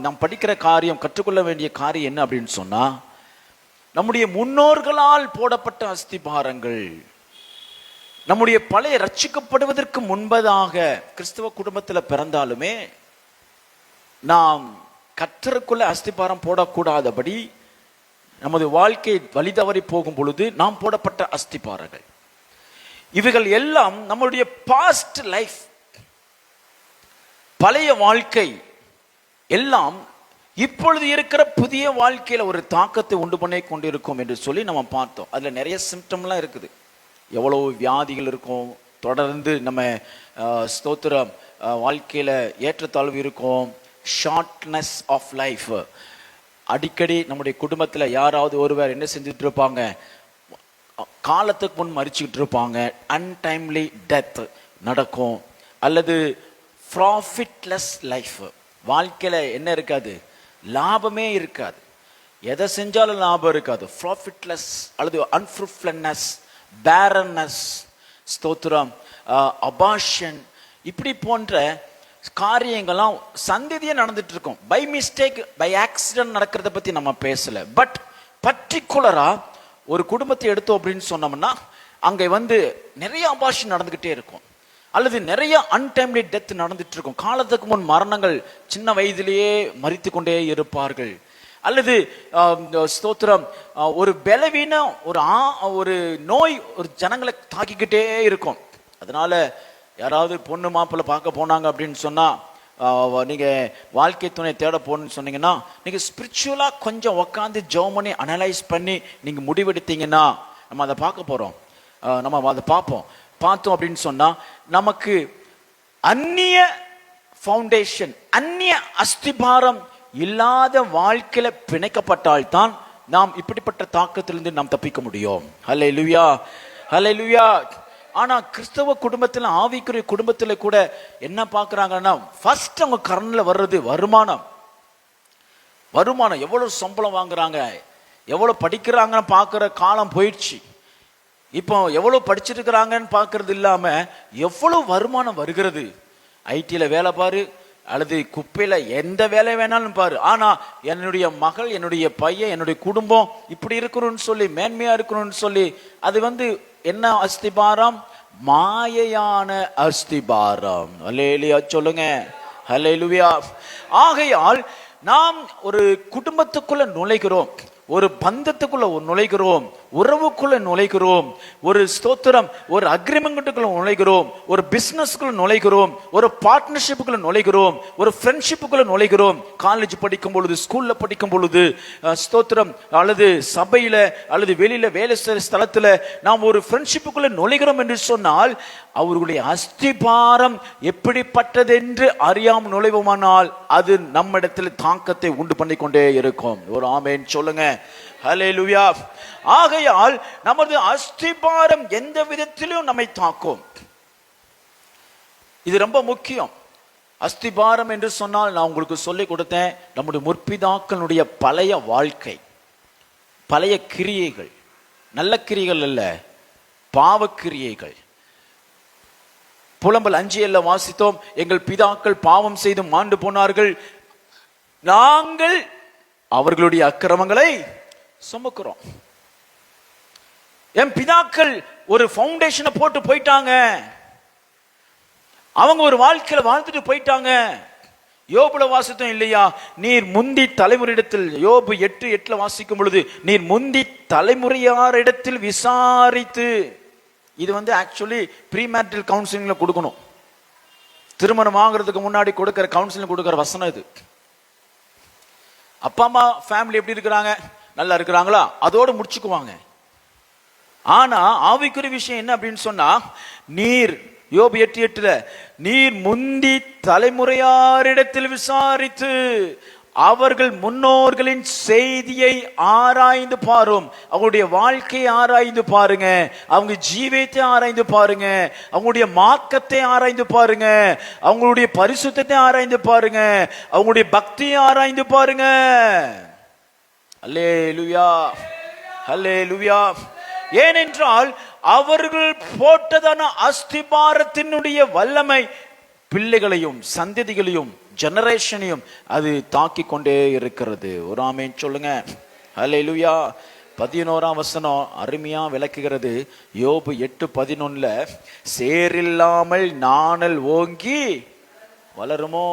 நாம் படிக்கிற காரியம், கற்றுக்கொள்ள வேண்டிய காரியம் என்ன அப்படின்னு சொன்னா, நம்முடைய முன்னோர்களால் போடப்பட்ட அஸ்திபாரங்கள், நம்முடைய பழைய ரட்சிக்கப்படுவதற்கு முன்பதாக கிறிஸ்தவ குடும்பத்தில் பிறந்தாலுமே நாம் கர்த்தருக்குள்ள அஸ்திபாரம் போடக்கூடாதபடி நமது வாழ்க்கை வழி தவறி போகும் பொழுது நாம் போடப்பட்ட அஸ்திபாரங்கள், இவைகள் எல்லாம் நம்முடைய பாஸ்ட் லைஃப், பழைய வாழ்க்கை எல்லாம் இப்பொழுது இருக்கிற புதிய வாழ்க்கையில ஒரு தாக்கத்தை உண்டு பண்ணி கொண்டிருக்கும் என்று சொல்லி நம்ம பார்த்தோம். அதுல நிறைய சிம்டம்லாம் இருக்குது. எவ்வளவு வியாதிகள் இருக்கும், தொடர்ந்து நம்ம ஸ்தோத்திரம் வாழ்க்கையில் ஏற்றத்தாழ்வு இருக்கும். Shortness of life. அடிக்கடி நம்முடைய குடும்பத்தில் யாராவது ஒருவர் என்ன செஞ்சுட்டு இருப்பாங்க, காலத்துக்கு முன் மறிச்சுக்கிட்டு இருப்பாங்க. அன்டைம்லி டெத் நடக்கும். அல்லது ப்ராஃபிட்லெஸ் லைஃப். வாழ்க்கையில் என்ன இருக்காது, லாபமே இருக்காது. எதை செஞ்சாலும் லாபம் இருக்காது. ப்ராஃபிட்லெஸ் அல்லது அன்ஃப்ரூட்ஃபுல்னஸ், பேரன்னஸ், ஸ்தோத்திரம், அபார்ஷன், இப்படி போன்ற காரியங்கள்லாம் சந்ததியே நடந்துட்டு இருக்கும். பை மிஸ்டேக், பை ஆக்சிடென்ட் நடக்கிறத பற்றி நம்ம பேசலை. பட் பர்டிகுலரா ஒரு குடும்பத்தை எடுத்தோம் அப்படின்னு சொன்னோம்னா அங்கே நிறைய அபார்ஷன் நடந்துக்கிட்டே இருக்கும். அல்லது நிறைய அன்டைம்லி டெத் நடந்துட்டு இருக்கும். காலத்துக்கு முன் மரணங்கள், சின்ன வயதிலேயே மரித்து கொண்டே இருப்பார்கள். அல்லது ஸ்தோத்திரம், ஒரு பலவீனம், ஒரு நோய் ஒரு ஜனங்களை தாக்கிக்கிட்டே இருக்கும். அதனால யாராவது பொண்ணு மாப்பிள்ளை பார்க்க போனாங்க அப்படின்னு சொன்னா, நீங்க வாழ்க்கை துணை தேட போகணும்னு சொன்னீங்கன்னா, நீங்க ஸ்பிரிச்சுவலா கொஞ்சம் உட்காந்து ஜெபம் பண்ணி அனலைஸ் பண்ணி நீங்க முடிவெடுத்தீங்கன்னா, நம்ம அதை பார்க்க போறோம். நம்ம அதை பார்த்தோம் அப்படின்னு சொன்னா, நமக்கு அந்நிய ஃபவுண்டேஷன், அந்நிய அஸ்திபாரம் இல்லாத வாழ்க்கையில பிணைக்கப்பட்டால்தான் நாம் இப்படிப்பட்ட தாக்கத்திலிருந்து நாம் தப்பிக்க முடியும். ஹல்லேலூயா, ஹல்லேலூயா. ஆனா கிறிஸ்தவ குடும்பத்துல, ஆவிக்குரிய குடும்பத்துல கூட என்ன பார்க்கறாங்கன்னா, ஃபர்ஸ்ட் அவங்க கரண்ல வர்றது வருமானம். எவ்வளவு சம்பளம் வாங்குறாங்க, எவ்வளவு படிக்கிறாங்கன்னு பார்க்குற காலம் போயிடுச்சு. இப்போ எவ்வளவு படிச்சிருக்கிறாங்கன்னு பார்க்கறது இல்லாம எவ்வளவு வருமானம் வருகிறது. ஐடியில வேலை பாரு, அல்லது குப்பையில எந்த வேலை வேணாலும் பாரு. ஆனா என்னுடைய மகள், என்னுடைய பையன், என்னுடைய குடும்பம் இப்படி இருக்கணும்னு சொல்லி, மேன்மையா இருக்கணும்னு சொல்லி, அது என்ன அஸ்திபாரம்? மாயையான அஸ்திபாரம். அல்லேலூயா சொல்லுங்க, அல்லேலூயா. ஆகையால் நாம் ஒரு குடும்பத்துக்குள்ள நுழைகிறோம், ஒரு பந்தத்துக்குள்ள நுழைகிறோம், உறவுக்குள்ள நுழைகிறோம், ஒரு ஸ்தோத்திரம், ஒரு அக்ரிமெண்ட்டுக்குள்ள நுழைகிறோம், ஒரு பிசினஸ்க்குள்ள நுழைகிறோம், ஒரு பார்ட்னர்ஷிப்புக்குள்ள நுழைகிறோம், ஒரு ஃப்ரெண்ட்ஷிப்புக்குள்ள நுழைகிறோம். காலேஜ் படிக்கும் பொழுது, ஸ்கூல்ல படிக்கும் பொழுது, ஸ்தோத்திரம், அல்லது சபையில அல்லது வெளியில வேலை செய்கிற ஸ்தலத்துல நாம் ஒரு ஃப்ரெண்ட்ஷிப்புக்குள்ள நுழைகிறோம் என்று சொன்னால், அவர்களுடைய அஸ்திபாரம் எப்படிப்பட்டது என்று அறியாமல் நுழைவோமானால் அது நம்மிடத்தில் தாக்கத்தை உண்டு பண்ணிக்கொண்டே இருக்கும். ஒரு ஆமென் சொல்லுங்க, ஹல்லேலூயா. ஆகையால் நமது அஸ்திபாரம் எந்த விதத்திலும் நம்மை தாக்கும். இது ரொம்ப முக்கியம். அஸ்திபாரம் என்று சொன்னால், நான் உங்களுக்கு சொல்லிக் கொடுத்தேன், நம்முடைய முற்பிதாக்களுடைய பழைய வாழ்க்கை, பழைய கிரியைகள், நல்ல கிரியைகள் அல்ல, பாவக்கிரியைகள். புலம்பல் 5:7 வாசித்தோம், எங்கள் பிதாக்கள் பாவம் செய்து மாண்டு போனார்கள், நாங்கள் அவர்களுடைய அக்கிரமங்களை சுமக்கிறோம். என் பிதாக்கள் ஒரு ஃபவுண்டேஷனை போட்டு போயிட்டாங்க, அவங்க ஒரு வாழ்க்கையில வாழ்ந்துட்டு போயிட்டாங்க. யோபுல வாசித்தோம் இல்லையா, நீர் முந்தி தலைமுறையிடத்தில், யோபு 8:8 வாசிக்கும் பொழுது, நீர் முந்தி தலைமுறையாரிடத்தில் விசாரித்து. இது ஆக்சுவலி ப்ரீ மேரிட்டல் கவுன்சிலிங்ல கொடுக்கணும். திருமணம் ஆகிறதுக்கு முன்னாடி கொடுக்கிற கவுன்சிலிங் கொடுக்கிற வசனம் இது. அப்பா அம்மா ஃபேமிலி எப்படி இருக்கிறாங்க, நல்லா இருக்கிறாங்களா, அதோடு முடிச்சுக்குவாங்க. ஆனா ஆவிக்குரிய விஷயம் என்ன அப்படின்னு சொன்னா, நீர் யோபு 8:8 நீர் முந்தி தலைமுறையாரிடத்தில் விசாரித்து அவர்கள் முன்னோர்களின் செய்தியை ஆராய்ந்து பாரும். அவங்களுடைய வாழ்க்கையை ஆராய்ந்து பாருங்க, அவங்க ஜீவியத்தை ஆராய்ந்து பாருங்க, அவங்களுடைய மார்க்கத்தை ஆராய்ந்து பாருங்க, அவங்களுடைய பரிசுத்தத்தை ஆராய்ந்து பாருங்க, அவங்களுடைய பக்தியை ஆராய்ந்து பாருங்க. அல்லேலூயா, அல்லேலூயா. ஏனென்றால் அவர்கள் போட்டதான அஸ்திபாரத்தினுடைய வல்லமை பிள்ளைகளையும் சந்ததிகளையும் ஜெனரேஷனையும் அது தாக்கி கொண்டே இருக்கிறது. ஒரு ஆமென் சொல்லுங்க, ஹல்லேலூயா. 11ஆம் வசனம் அருமையா விளக்குகிறது. யோபு 8:11 சேரில்லாமல் நாணல் ஓங்கி வளருமோ,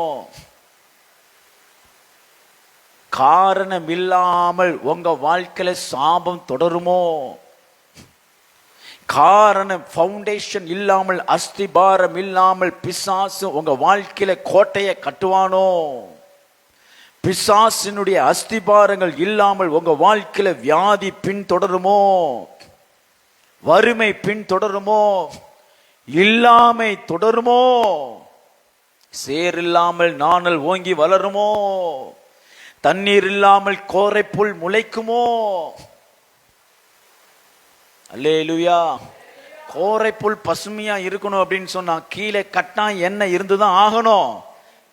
காரணம் இல்லாமல் உங்க வாழ்க்கையில சாபம் தொடருமோ, காரணம் ஃபவுண்டேஷன் இல்லாமல், அஸ்திபாரம் இல்லாமல் பிசாசு உங்க வாழ்க்கையில கோட்டையை கட்டுவானோ, பிசாசினுடைய அஸ்திபாரங்கள் இல்லாமல் உங்க வாழ்க்கையில வியாதி பின் தொடருமோ, வறுமை பின் தொடருமோ, இல்லாமை தொடருமோ? சேர் இல்லாமல் நாணல் ஓங்கி வளருமோ? தண்ணீர் இல்லாமல் கோரை புல் முளைக்குமோ? அல்லேலூயா. கோரை புல் பசுமையா இருக்கணும் அப்படின்னு சொன்னா கீழே கட்டா எண்ணெய் இருந்துதான் ஆகணும்,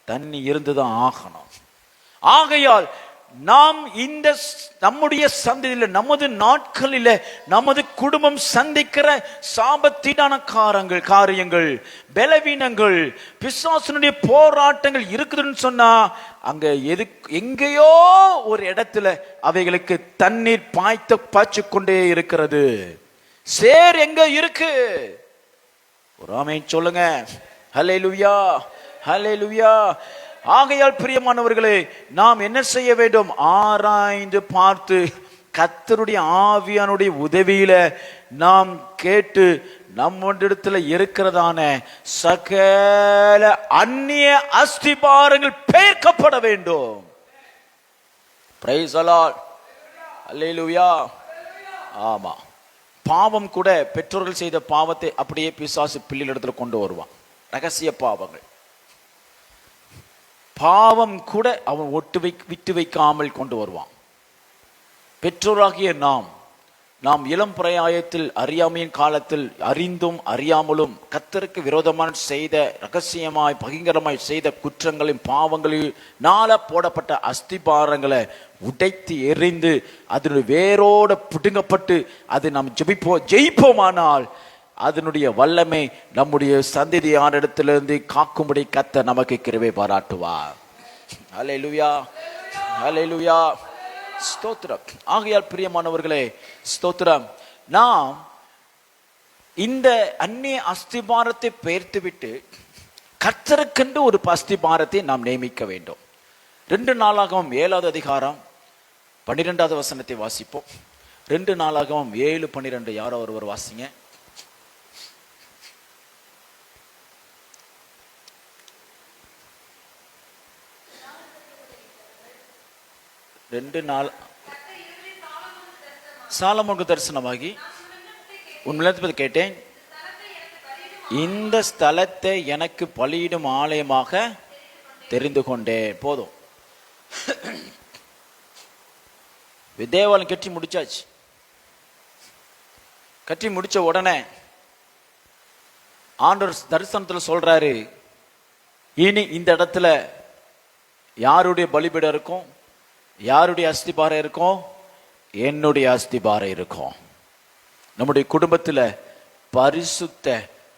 தண்ணி இருந்துதான் ஆகணும். ஆகையால் நாம் இந்த நம்முடைய சந்ததியில, நமது நாட்களில, நமது குடும்பம் சந்திக்கிற சாபத்தீடான காரியங்கள், பலவீனங்கள், பிசாசுனுடைய போராட்டங்கள் இருக்குதுன்னு சொன்னா அங்க எங்கேயோ ஒரு இடத்துல அவைகளுக்கு தண்ணீர் பாய்ச்சு கொண்டே இருக்கிறது. சேர் எங்க இருக்கு? ஒரு ஆமென் சொல்லுங்க. ஹல்லேலூயா, ஹல்லேலூயா. ஆகையால் பிரியமானவர்களே, நாம் என்ன செய்ய வேண்டும்? ஆராய்ந்து பார்த்து கர்த்தருடைய ஆவியானுடைய உதவியில நாம் கேட்டு நம்மிடத்துல இருக்கிறதான சகல அந்நிய அஸ்திபாரங்கள் பெயர்க்கப்பட வேண்டும். Praise the lord. அல்லேலூயா. ஆமா, பாவம் கூட பெற்றோர்கள் செய்த பாவத்தை அப்படியே பிசாசு பிள்ளைகளிடத்துல கொண்டு வருவான். ரகசிய பாவங்கள், பாவம் கூட அவன் விட்டு வைக்காமல் கொண்டு வருவான். பெற்றோராகிய நாம் இளம் பிராயத்தில், அறியாமையின் காலத்தில், அறிந்தும் அறியாமலும் கர்த்தருக்கு விரோதமான செய்த, ரகசியமாய் பகிங்கரமாய் செய்த குற்றங்களையும் பாவங்களையும் நாள போடப்பட்ட அஸ்திபாரங்களை உடைத்து எறிந்து அதனுடைய வேரோட பிடுங்கப்பட்டு அது நாம் ஜெயிப்போமானால் அதனுடைய வல்லமை நம்முடைய சந்ததியான இடத்திலிருந்து காக்கும்படி கர்த்தர் நமக்கு கிருபை பாராட்டுவார். ஹல்லேலூயா, ஹல்லேலூயா, ஸ்தோத்திரம். ஆகையால் பிரியமானவர்களே, ஸ்தோத்திரம். நாம் இந்த அந்நிய அஸ்திபாரத்தை பெயர்த்து விட்டு கர்த்தருக்கென்று ஒரு அஸ்திபாரத்தை நாம் நியமிக்க வேண்டும். 2 நாளாகமம் 7வது அதிகாரம் 12வது வசனத்தை வாசிப்போம். 2 நாளாகமம் 7:12. யாரோ ஒருவர் வாசிங்க. 2 நாள் சாலமோனுக்கு தரிசனமாகி உன்னிடத்தில் கேட்டேன், இந்த ஸ்தலத்தை எனக்கு பலியிடும் ஆலயமாக தெரிந்து கொண்டேன். போதும், தேவாலயம் கட்டி முடிச்சாச்சு. கட்டி முடிச்ச உடனே ஆண்டவர் தரிசனத்தில் சொல்றாரு, இனி இந்த இடத்துல யாருடைய பலிபீடம் இருக்கும்? யாருடைய அஸ்திபாரம் இருக்கும்? என்னுடைய அஸ்திபாரம் இருக்கும். நம்முடைய குடும்பத்தில் பரிசுத்த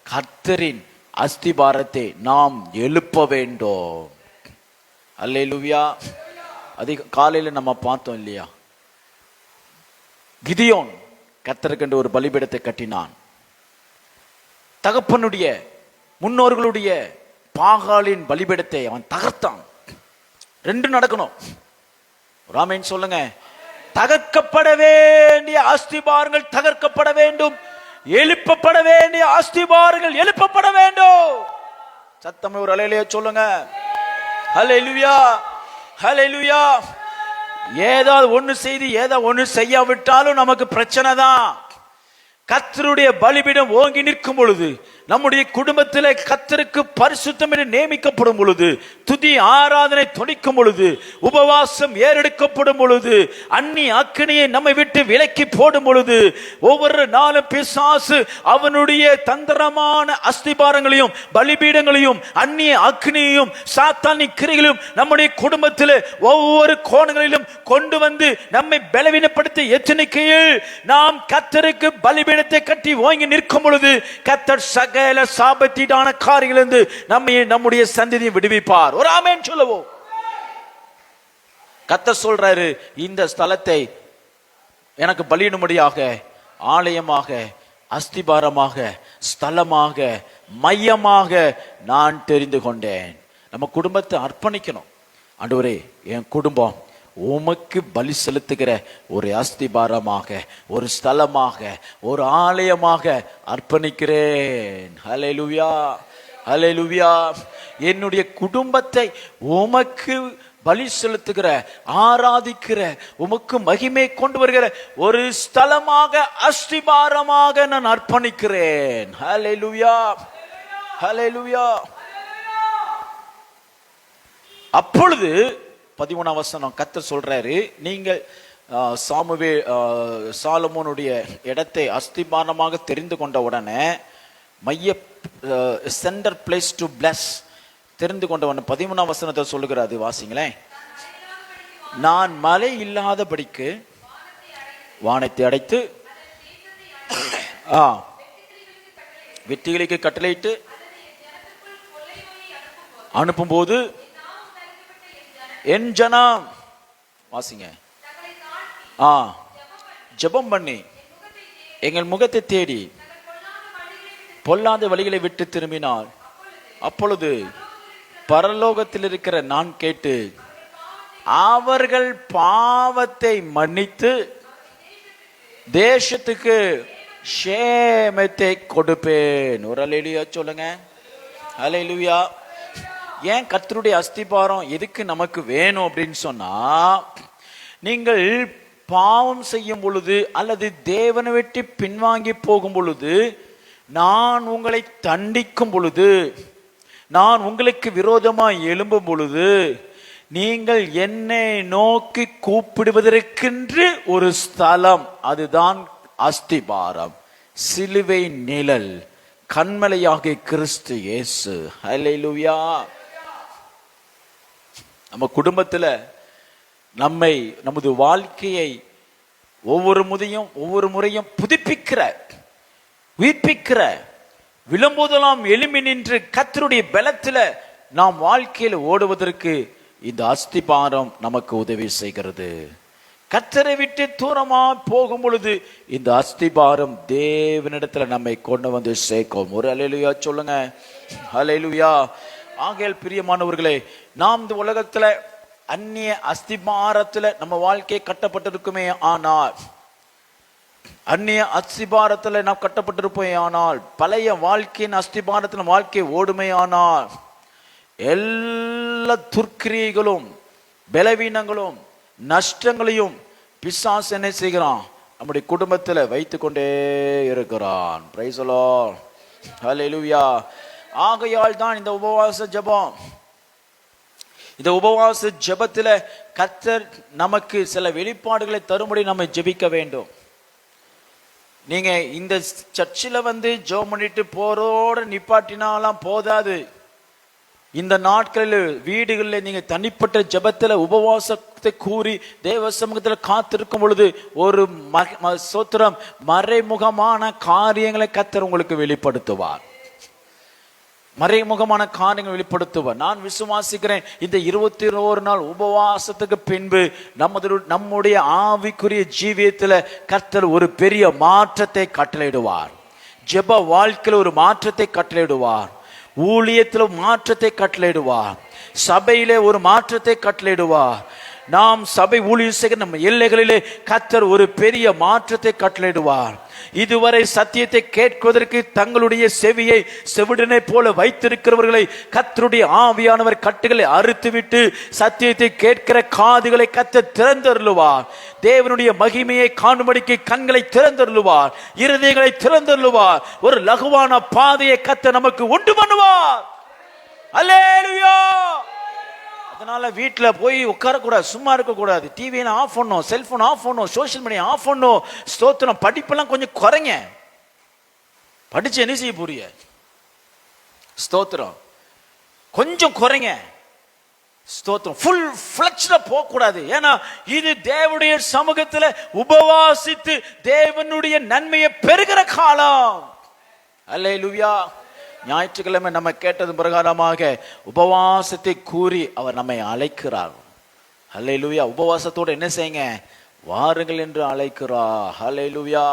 கர்த்தரின் அஸ்திபாரத்தை நாம் எழுப்ப வேண்டும். அல்லேலூயா. அதிக காலையில் நம்ம பார்த்தோம் இல்லையா, கிதியோன் கர்த்தருக்கென்று ஒரு பலிபீடத்தை கட்டினான். தகப்பனுடைய முன்னோர்களுடைய பாகாலின் பலிபீடத்தை அவன் தகர்த்தான். 2 நடக்கணும். ராமேன் சொல்லுங்க. தகர்க்கப்பட வேண்டிய அஸ்திபாரங்கள் தகர்க்கப்பட வேண்டும், எழுப்பப்பட வேண்டிய அஸ்திபாரங்கள் எழுப்பப்பட வேண்டும். சத்தம் ஒரு அல்லேலூயா சொல்லுங்க. ஹல்லேலூயா, ஹல்லேலூயா. ஏதாவது ஒண்ணு செய்து ஏதாவது ஒண்ணு செய்யாவிட்டாலும் நமக்கு பிரச்சனை தான். கர்த்தருடைய பலிபீடம் ஓங்கி நிற்கும் பொழுது, நம்முடைய குடும்பத்தில் கர்த்தருக்கு பரிசுத்தம் என்று நியமிக்கப்படும் பொழுது, துதி ஆராதனை தொனிக்கும் பொழுது, உபவாசம் ஏறெடுக்கப்படும் பொழுது, அந்நிய அக்கினியை நம்மை விட்டு விலக்கி போடும் பொழுது, ஒவ்வொரு நாளும் பிசாசு அவனுடைய தந்திரமான அஸ்திபாரங்களையும் பலிபீடங்களையும் அந்நிய அக்கினியையும் சாத்தானி கிரைகளையும் நம்முடைய குடும்பத்தில் ஒவ்வொரு கோணங்களிலும் கொண்டு வந்து நம்மை பலவீனப்படுத்த எச்சரிக்கையில் நாம் கர்த்தருக்கு பலிபீடத்தை கட்டி ஓங்கி நிற்கும் பொழுது கர்த்தர் சகல சாபத்தீடான காரியங்களிலிருந்து நம்முடைய சந்ததியை விடுவிப்பார். ஒரு ஆமென் சொல்லுவோம். கர்த்தர் சொல்றாரு, இந்த ஸ்தலத்தை எனக்கு பலியிடும்படியாக ஆலயமாக, அஸ்திபாரமாக, ஸ்தலமாக, மையமாக நான் தெரிந்து கொண்டேன். நம்ம குடும்பத்தை அர்ப்பணிக்கணும். ஆண்டவரே, என் குடும்பம் உமக்கு பலி செலுத்துகிற ஒரு அஸ்திபாரமாக, ஒரு ஸ்தலமாக, ஒரு ஆலயமாக அர்ப்பணிக்கிறேன். ஹல்லேலூயா, ஹல்லேலூயா. என்னுடைய குடும்பத்தை உமக்கு பலி செலுத்துகிற, ஆராதிக்கிற, உமக்கு மகிமை கொண்டு வருகிற ஒரு ஸ்தலமாக, அஸ்திபாரமாக நான் அர்ப்பணிக்கிறேன். ஹல்லேலூயா, ஹல்லேலூயா. அப்பொழுது 13ஆம் வசனம் கர்த்தர் சொல்றாரு, நீங்கள் சாலமோனுடைய இடத்தை அஸ்திபாரமாக தெரிந்து கொண்ட உடனே, மைய சென்டர் பிளேஸ் டு பிளஸ் தெரிந்து கொண்ட உடனே 13ஆம் வசனத்தை சொல்லுகிறாரு, வாசிங்களேன். நான் மழை இல்லாதபடிக்கு வானத்தை அடைத்து வெட்டிகளுக்கு கட்டளையிட்டு அனுப்பும்போது என் ஜனம், வாசிங்க, ஜெபம் பண்ணி எங்கள் முகத்தை தேடி பொல்லாத வழிகளை விட்டு திரும்பினார். அப்பொழுது பரலோகத்தில் இருக்கிற நான் கேட்டு அவர்கள் பாவத்தை மன்னித்து தேசத்துக்கு சேமத்தை கொடுப்பேன். ஒரு அல்லேலூயா சொல்லுங்க. அல்லேலூயா. ஏன் கர்த்தருடைய அஸ்திபாரம் எதுக்கு நமக்கு வேணும் அப்படின்னு சொன்னா, நீங்கள் பாவம் செய்யும் பொழுது அல்லது தேவனை விட்டு பின்வாங்கி போகும் பொழுது, நான் உங்களை தண்டிக்கும் பொழுது, நான் உங்களுக்கு விரோதமாய் எழும்பும் பொழுது, நீங்கள் என்னை நோக்கி கூப்பிடுவதற்கென்று ஒரு ஸ்தலம், அதுதான் அஸ்திபாரம், சிலுவை நிழல், கண்மலையாகிய கிறிஸ்து இயேசு. ஹல்லேலூயா. நம்ம குடும்பத்துல நம்மை, நமது வாழ்க்கையை ஒவ்வொரு முறையும் புதுப்பிக்கிற, உயிர்ப்பிக்கிற, விழும்போதெல்லாம் எழும்பி நின்று கர்த்தருடைய பலத்துல நாம் வாழ்க்கையில் ஓடுவதற்கு இந்த அஸ்திபாரம் நமக்கு உதவி செய்கிறது. கர்த்தரை விட்டு தூரமா போகும் பொழுது இந்த அஸ்திபாரம் தேவனிடத்துல நம்மை கொண்டு வந்து சேர்க்கும். ஒரு அல்லேலூயா சொல்லுங்க. அல்லேலூயா. ஆகையால் பிரியமானவர்களே, நாம் இந்த உலகத்துல அந்நிய அஸ்திபாரத்துல நம்ம வாழ்க்கை கட்டப்பட்டிருக்குமே ஆனால், அந்நிய அஸ்திபாரத்துல நாம் கட்டப்பட்டிருப்போம் ஆனால், பழைய வாழ்க்கையின் அஸ்திபாரத்தில் வாழ்க்கை ஓடுமே ஆனால், எல்லா துர்க்கிரியைகளும் பலவீனங்களும் நஷ்டங்களையும் பிசாசு என்ன செய்கிறான், நம்முடைய குடும்பத்துல வைத்து கொண்டே இருக்கிறான். Praise the lord. ஹல்லேலூயா. ஆகையால் தான் இந்த உபவாச ஜெபம், இந்த உபவாச ஜெபத்துல கர்த்தர் நமக்கு சில வெளிப்பாடுகளை தரும்படி நம்ம ஜெபிக்க வேண்டும். நீங்க இந்த சர்ச்சில் வந்து ஜெபம் பண்ணிட்டு போறோட நிப்பாட்டினாலாம் போதாது. இந்த நாட்களில் வீடுகளில் நீங்க தனிப்பட்ட ஜெபத்துல உபவாசத்தை கூறி தேவ சமூகத்துல காத்திருக்கும் பொழுது ஒரு சோத்திரம் மறைமுகமான காரியங்களை கர்த்தர் உங்களுக்கு வெளிப்படுத்துவார். மறைமுகமான காரியங்கள் வெளிப்படுத்துவார். நான் விசுவாசிக்கிறேன், இந்த 21 நாள் உபவாசத்துக்கு பின்பு நம்முடைய ஆவிக்குரிய ஜீவியத்துல கர்த்தர் ஒரு பெரிய மாற்றத்தை கட்டளையிடுவார். ஜெப வாழ்க்கையில் ஒரு மாற்றத்தை கட்டளையிடுவார். ஊழியத்தில் மாற்றத்தை கட்டளையிடுவார். சபையிலே ஒரு மாற்றத்தை கட்டளையிடுவார். நாம் சபை ஊழியம் செய்கிற நம்ம எல்லைகளிலே கர்த்தர் ஒரு பெரிய மாற்றத்தை கட்டளையிடுவார். இதுவரை சத்தியத்தை கேட்பதற்கு தங்களுடைய செவியை செவிடனை போல வைத்திருக்கிறவர்களை கர்த்தருடைய ஆவியானவர் கட்டுகளை அறுத்துவிட்டு சத்தியத்தை கேட்கிற காதுகளை கர்த்தர் திறந்தருளுவார். தேவனுடைய மகிமையை காணும்படிக்கு கண்களை திறந்தருளுவார். இருதயங்களை திறந்தருளுவார். ஒரு லகுவான பாதையை கர்த்தர் நமக்கு உண்டு பண்ணுவார். அல்லேலூயா. அதனால வீட்டுல போய் உட்காரக்கூடாது, சும்மா இருக்கக்கூடாது. டிவி ஆஃப் பண்ணும், செல்போன் ஆஃப் பண்ணும், சோசியல் மீடியா ஆஃப் பண்ணும். ஸ்தோத்திரம். படிப்பெல்லாம் கொஞ்சம் குறைங்க. படிச்சு என்ன செய்ய போறிய? ஸ்தோத்திரம். கொஞ்சம் குறைங்க. ஸ்தோத்திரம். ஃபுல் ஃப்ளெக்ஸ்ல போக கூடாது. ஏன்னா இது தேவனுடைய சமூகத்துல உபவாசித்து தேவனுடைய நன்மையை பெறுகிற காலம். அல்லேலூயா. ஞாயிற்றுக்கிழமை நம்ம கேட்டது பிரகாரமாக உபவாசத்தை கூறி அவர் நம்மை அழைக்கிறார். ஹல்லேலூயா. உபவாசத்தோடு என்ன செய்யுங்க? வாருங்கள் என்று அழைக்கிறார். ஹல்லேலூயா.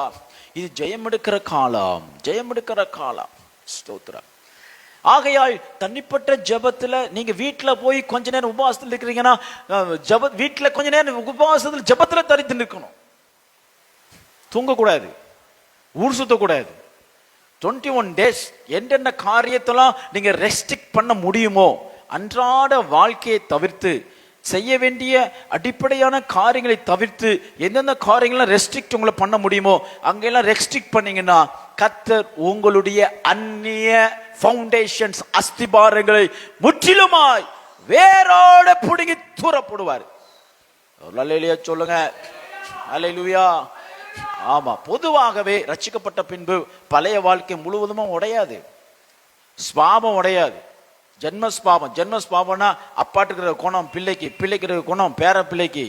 இது ஜெயம் எடுக்கிற காலம், ஜெயம் எடுக்கிற காலம். ஸ்தோத்திரம். ஆகையால் தனிப்பட்ட ஜெபத்துல நீங்க வீட்டுல போய் கொஞ்ச நேரம் உபவாசத்தில் இருக்கிறீங்கன்னா, வீட்டுல கொஞ்ச நேரம் உபவாசத்தில் ஜெபத்துல தரித்து நிற்கணும். தூங்கக்கூடாது, ஊர் சுத்தக்கூடாது. 21 days என்னென்ன காரியத்தெல்லாம் நீங்க ரெஸ்ட்ரிக்ட் பண்ண முடியுமோ அன்றாட வாழ்க்கையை தவிர்த்து செய்ய வேண்டிய அடிப்படையான காரியங்களை தவிர்த்து எந்தெந்த காரியங்கள்லாம் ரெஸ்ட்ரிக்ட் உங்களை பண்ண முடியுமோ அங்கெல்லாம் ரெஸ்ட்ரிக்ட் பண்ணீங்கன்னா கர்த்தர் உங்களுடைய அந்நிய ஃபவுண்டேஷன்ஸ் அஸ்திபாரங்களை முற்றிலுமாய் வேரோட புடுங்கி தூரப்படுவார். அல்லேலூயா சொல்லுங்க. அல்லேலூயா. ஆமா, பொதுவாகவே ரட்சிக்கப்பட்ட பின்பு பழைய வாழ்க்கை முழுவதும் உடையாது, ஸ்பாவம் உடையாது. ஜென்மஸ்பாவம்னா அப்பாட்டு இருக்கிற குணம் பிள்ளைக்கு, பிள்ளைக்கு இருக்கிற குணம் பேர பிள்ளைக்கு,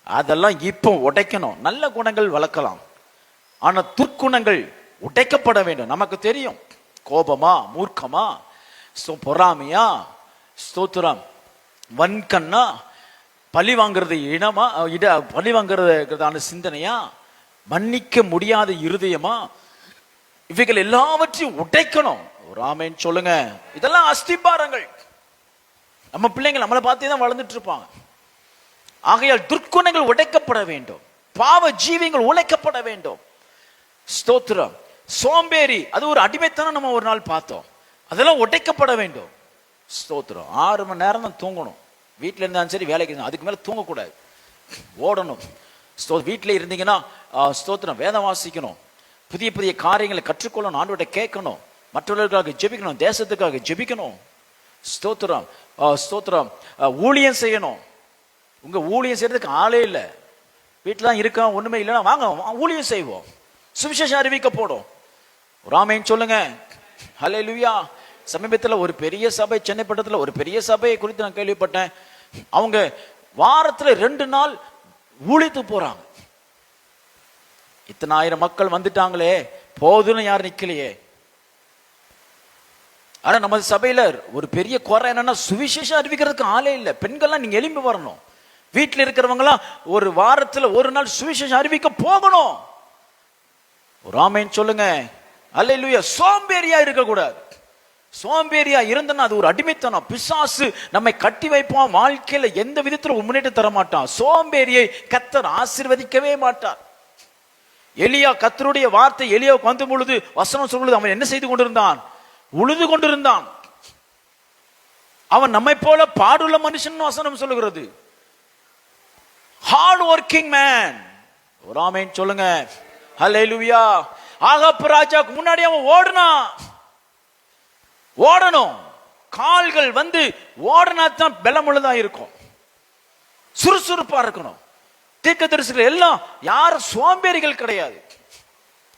அதெல்லாம் இப்போ உடைக்கணும். நல்ல குணங்கள் வளர்க்கலாம், ஆனா துர்க்குணங்கள் உடைக்கப்பட வேண்டும். நமக்கு தெரியும், கோபமா, மூர்க்கமா, பொறாமையா, ஸ்தோத்திரம், வன்கண்ணா, பழி வாங்கிறது இனமா, பழி வாங்கிறதான சிந்தனையா, மன்னிக்க முடியாத இருதயமா, இவைகள் எல்லாவற்றையும் உடைக்கணும். ஒரு ஆமென் சொல்லுங்க. இதெல்லாம் அஸ்திபாரங்கள். நம்ம பிள்ளைங்க நம்மளை பார்த்தே தான் வளர்ந்துட்டு இருப்பாங்க. ஆகையால் துர்க்குணங்கள் உடைக்கப்பட வேண்டும், பாவ ஜீவியங்கள் உழைக்கப்பட வேண்டும். ஸ்தோத்திரம். சோம்பேறி, அது ஒரு அடிமைத்தனம். நம்ம ஒரு நாள் பார்த்தோம், அதெல்லாம் உடைக்கப்பட வேண்டும். ஸ்தோத்திரம். 6 மணி நேரம் தான் தூங்கணும். வீட்டில் இருந்தாலும் சரி, வேலைக்கு இருந்தாலும் அதுக்கு மேலே தூங்கக்கூடாது, ஓடணும். வீட்டில் இருந்தீங்கன்னா ஸ்தோத்திரம், வேதம் வாசிக்கணும், புதிய புதிய காரியங்களை கற்றுக்கொள்ளணும், ஆண்டவர்கிட்ட கேட்கணும், மற்றவர்களுக்காக ஜெபிக்கணும், தேசத்துக்காக ஜெபிக்கணும். ஸ்தோத்திரம். ஸ்தோத்திரம். ஊழியம் செய்யணும். உங்க ஊழியம் செய்யறதுக்கு ஆளே இல்லை, வீட்டில் தான் இருக்க, ஒண்ணுமே இல்லைன்னா வாங்க ஊழியம் செய்வோம், சுவிசேஷம் அறிவிக்க போடும். ராமேன் சொல்லுங்க. ஹல்லேலூயா. சமீபத்தில் ஒரு பெரிய சபை, சென்னை பட்டத்தில் ஒரு பெரிய சபையை குறித்து நான் கேள்விப்பட்டேன். அவங்க வாரத்தில் 2 நாள் ஊழித்து போறாங்க. இத்தனை ஆயிரம் மக்கள் வந்துட்டாங்களே, போதுன்னு யாரும் நிக்கலையே. ஆனா நமது சபையில ஒரு பெரிய குறை என்னன்னா, சுவிசேஷம் அறிவிக்கிறதுக்கு ஆளே இல்லை. பெண்கள்லாம் நீங்க எழும்பி வரணும். வீட்டில் இருக்கிறவங்க எல்லாம் ஒரு வாரத்தில் 1 நாள் சுவிசேஷம் அறிவிக்க போகணும். ராமேன் சொல்லுங்க. அல்லேலூயா. சோம்பேறியா இருக்க கூடாது. சோம்பேறியா இருந்தனா அது ஒரு அடிமைத்தனம். பிசாசு நம்மை கட்டி வைப்பான், வாழ்க்கையில எந்த விதத்தில் முன்னேற்றம் தர மாட்டான். சோம்பேறியை கர்த்தர் ஆசீர்வதிக்கவே மாட்டார். எலியா, கர்த்தருடைய வார்த்தை எலியாவுக்கு வந்த பொழுது, வசனம் சொல்லுது, அவன் என்ன செய்து கொண்டிருந்தான்? உழுது கொண்டிருந்தான். அவன் நம்மை போல பாடுள்ள மனுஷன் வசனம் சொல்லுகிறது. Hard working man. ஒரு ஆமென் சொல்லுங்க. ஹல்லேலூயா. ஆகாப் ராஜாக்கு முன்னாடி அவன் ஓடணும். கால்கள் வந்து ஓடனா தான் பலமுள்ளதா இருக்கும், சுறுசுறுப்பா இருக்கணும். தீர்க்கதரிசிகள் எல்லாம் யாரும் சோம்பேறிகள் கிடையாது.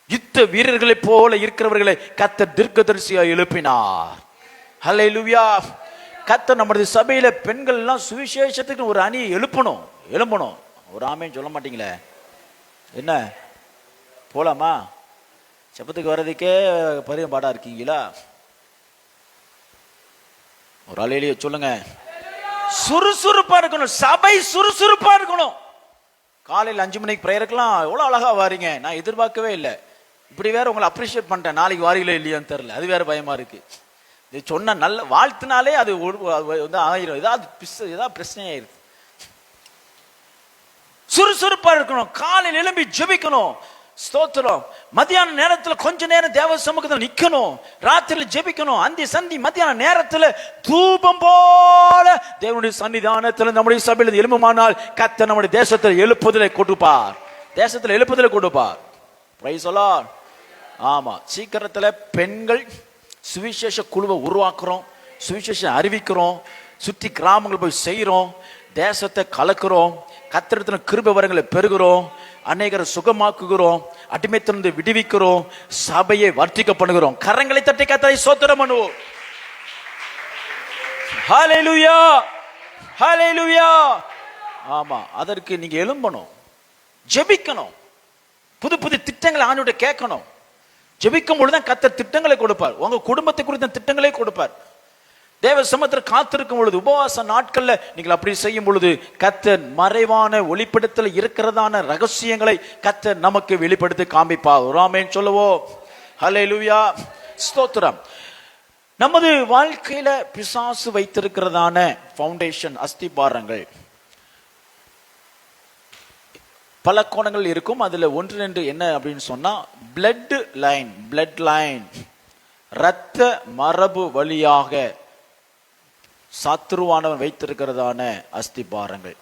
யுத்த வீரர்களை போல இருக்கிறவர்களை கர்த்தர் தீர்க்கதரிசியா எழுப்பினார். ஹல்லேலூயா. கர்த்தர் நம்முடைய சபையில பெண்கள் எல்லாம் சுவிசேஷத்துக்கு ஒரு அணியை எழுப்பணும். ஒரு ஆமென் சொல்ல மாட்டீங்களே, என்ன போலாமா? செப்பத்துக்கு வர்றதுக்கே பெரிய பாடா இருக்கீங்களா? ஒரு அல்லேலூயா சொல்லுங்க. சுறுசுறுப்பா இருக்கணும், சபை சுறுசுறுப்பா இருக்கணும். காலையில் 5 மணிக்கு பிரேயருக்கெல்லாம் எவ்வளோ அழகா வாரீங்க, நான் எதிர்பார்க்கவே இல்லை. இப்படி வேற உங்களை அப்ரிஷியேட் பண்ணிட்டேன், நாளைக்கு வாரீங்களோ இல்லையான்னு தெரியல, அது வேற பயமா இருக்கு. இது சொன்ன நல்ல வாழ்த்தினாலே அது வந்து ஆயிரும், ஏதாவது பிரச்சனையாயிருக்கு. சுறுசுறுப்பா இருக்கணும், காலையில் எழும்பி ஜெபிக்கணும். ஸ்தோத்திரம். மத்தியான நேரத்துல கொஞ்ச நேரம் தேவ சமூகத்தில் நிக்கணும், ராத்திரியில் ஜெபிக்கணும். அந்தி சந்தி மத்தியான நேரத்துல தூபம் போல தேவனுடைய சன்னிதானத்தில் நம்முடைய சபையில் எழும்புமானால் கர்த்தர் நம்முடைய தேசத்தில் எழுப்புதலை கொடுப்பார். Price the Lord. ஆமா, சீக்கிரத்துல பெண்கள் சுவிசேஷ குழுவை உருவாக்குறோம், சுவிசேஷம் அறிவிக்கிறோம், சுற்றி கிராமங்கள் போய் செய்யறோம், தேசத்தை கலக்குறோம், கர்த்தரிடத்தில் கிருபை வரங்களை பெறுகிறோம், அநேகரை சுகமாக்குகிறோம், அடிமைத்திலிருந்து விடுவிக்கிறோம், சபையை வர்த்திக்க பண்ணுகிறோம். கரங்களை தட்டி கர்த்தரை ஸ்தோத்திரம் பண்ணுவோம். ஹல்லேலூயா, ஹல்லேலூயா. ஆமா, அதற்கு நீங்க எழும்பணும், ஜெபிக்கணும், புது புது திட்டங்களை ஆண்டவர்கிட்ட கேட்கணும். ஜெபிக்கும் பொழுதுதான் கர்த்தர் திட்டங்களை கொடுப்பார், உங்க குடும்பத்தை குறித்த திட்டங்களை கொடுப்பார். தேவ சமூகத்தில் காத்திருக்கும் பொழுது, உபவாச நாட்கள்ல நீங்கள் அப்படி செய்யும் பொழுது கர்த்தர் மறைவான ஒளிப்படத்தில் இருக்கிறதான ரகசியங்களை கர்த்தர் நமக்கு வெளிப்படுத்தி காண்பிப்பார். ஆமென் சொல்லுவோம். ஹல்லேலூயா. ஸ்தோத்திரம். நமது வாழ்க்கையில பிசாசு வைத்திருக்கிறதான ஃபவுண்டேஷன் அஸ்திபாரங்கள் பல கோணங்கள் இருக்கும். அதுல 1-2 என்ன அப்படின்னு சொன்னா, பிளட் லைன், இரத்த மரபு வழியாக சத்துருவானவன் வைத்திருக்கிறதான அஸ்திபாரங்கள்.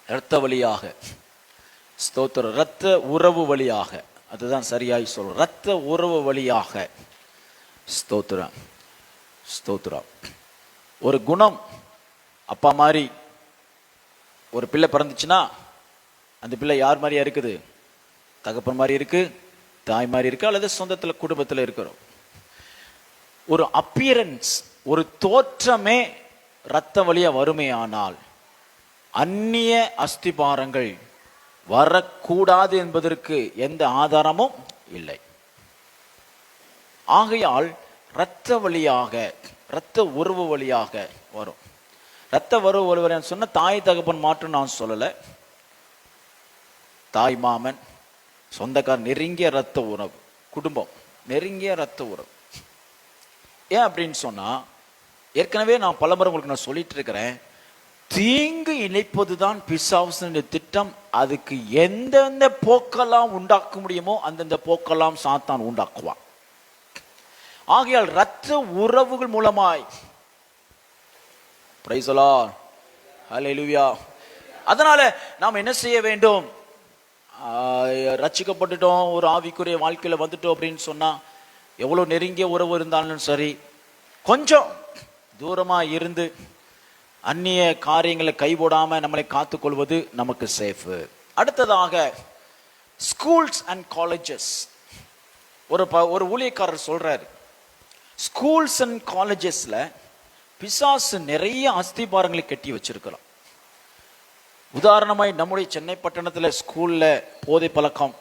இரத்த வழியாக, ஸ்தோத்திரம், இரத்த உறவு வழியாக, அதுதான் சரியாய் சொல்றோம், இரத்த உறவு வழியாக. ஸ்தோத்திரம், ஸ்தோத்திரம். ஒரு குணம், அப்பா மாதிரி ஒரு பிள்ளை பிறந்துச்சுன்னா அந்த பிள்ளை யார் மாதிரியா இருக்குது? தகப்பன் மாதிரி இருக்கு, தாய் மாதிரி இருக்கு, அல்லது சொந்தத்தில் குடும்பத்தில் இருக்கிறோம். ஒரு அப்பியரன்ஸ், ஒரு தோற்றமே இரத்த வழியா வறுமையானால் அந்நிய அஸ்திபாரங்கள் வரக்கூடாது என்பதற்கு எந்த ஆதாரமும் இல்லை. ஆகையால் இரத்த வழியாக, இரத்த உறவு வழியாக வரும். இரத்த உறவு வழியாக சொன்ன தாய் தகப்பன் மாற்றம் நான் சொல்லலை. தாய் மாமன், சொந்தக்கார், நெருங்கிய இரத்த உறவு, குடும்பம், நெருங்கிய இரத்த உறவு. ஏன் அப்படின்னு சொன்னா, ஏற்கனவே நான் பலமுறை உங்களுக்கு நான் சொல்லிட்டு இருக்கிறேன், தீங்கு இணைப்பதுதான் பிசாசுடைய திட்டம். அதுக்கு எந்தெந்த போக்கெல்லாம் உண்டாக்க முடியுமோ அந்தந்த போக்கெல்லாம் சாத்தான் உண்டாக்குவான். ஆகையால் இரத்த உறவுகள் மூலமாய், பிரைஸ் தி லார்ட், ஹல்லேலூயா. அதனால நாம் என்ன செய்ய வேண்டும்? ரட்சிக்கப்பட்டுட்டோம், ஒரு ஆவிக்குரிய வாழ்க்கையில வந்துட்டோம் அப்படின்னு சொன்னா, எவ்வளவு நெருங்கிய உறவு இருந்தாலும் சரி, கொஞ்சம் தூரமா இருந்து அந்நிய காரியங்களை கைபோடாம நம்மளை காத்துக்கொள்வது நமக்கு சேஃப். அடுத்ததாக ஸ்கூல்ஸ் அண்ட் காலேஜஸ். ஒரு ஊழியக்காரர் சொல்றாரு, ஸ்கூல்ஸ் அண்ட் காலேஜஸ்ல பிசாசு நிறைய அஸ்திபாரங்களை கட்டி வச்சிருக்கிறோம். உதாரணமாய் நம்முடைய சென்னை பட்டணத்தில் ஸ்கூல்ல போதை பழக்கம்,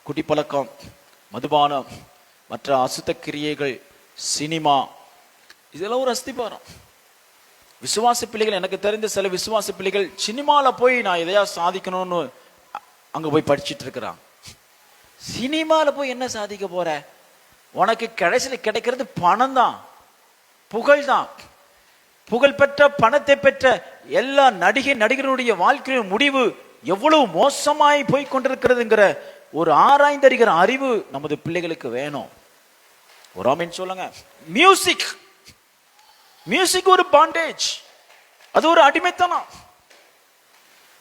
குடி பழக்கம், மதுபானம், மற்ற அசுத்த கிரியைகள், சினிமா, இதெல்லாம் ஒரு அஸ்திபாரம். விசுவாச பிள்ளைகள், எனக்கு தெரிந்த சில விசுவாச பிள்ளைகள் சினிமாவில் போய் நான் எதையா சாதிக்கணும்னு அங்கே போய் படிச்சுட்டு இருக்கிறான். சினிமாவில் போய் என்ன சாதிக்க போற? உனக்கு கடைசியில் கிடைக்கிறது பணம் தான், புகழ் தான். புகழ் பெற்ற, பணத்தை பெற்ற எல்லா நடிகருடைய வாழ்க்கையின் முடிவு எவ்வளவு மோசமாய் போய் கொண்டிருக்கிறதுங்கிற ஒரு ஆராய்ந்தறிகிற அறிவு நமது பிள்ளைகளுக்கு வேணும். ஒரு ஆமென் சொல்லுங்க. மியூசிக் ஒரு பாண்டேஜ், அது ஒரு அடிமைத்தனம்.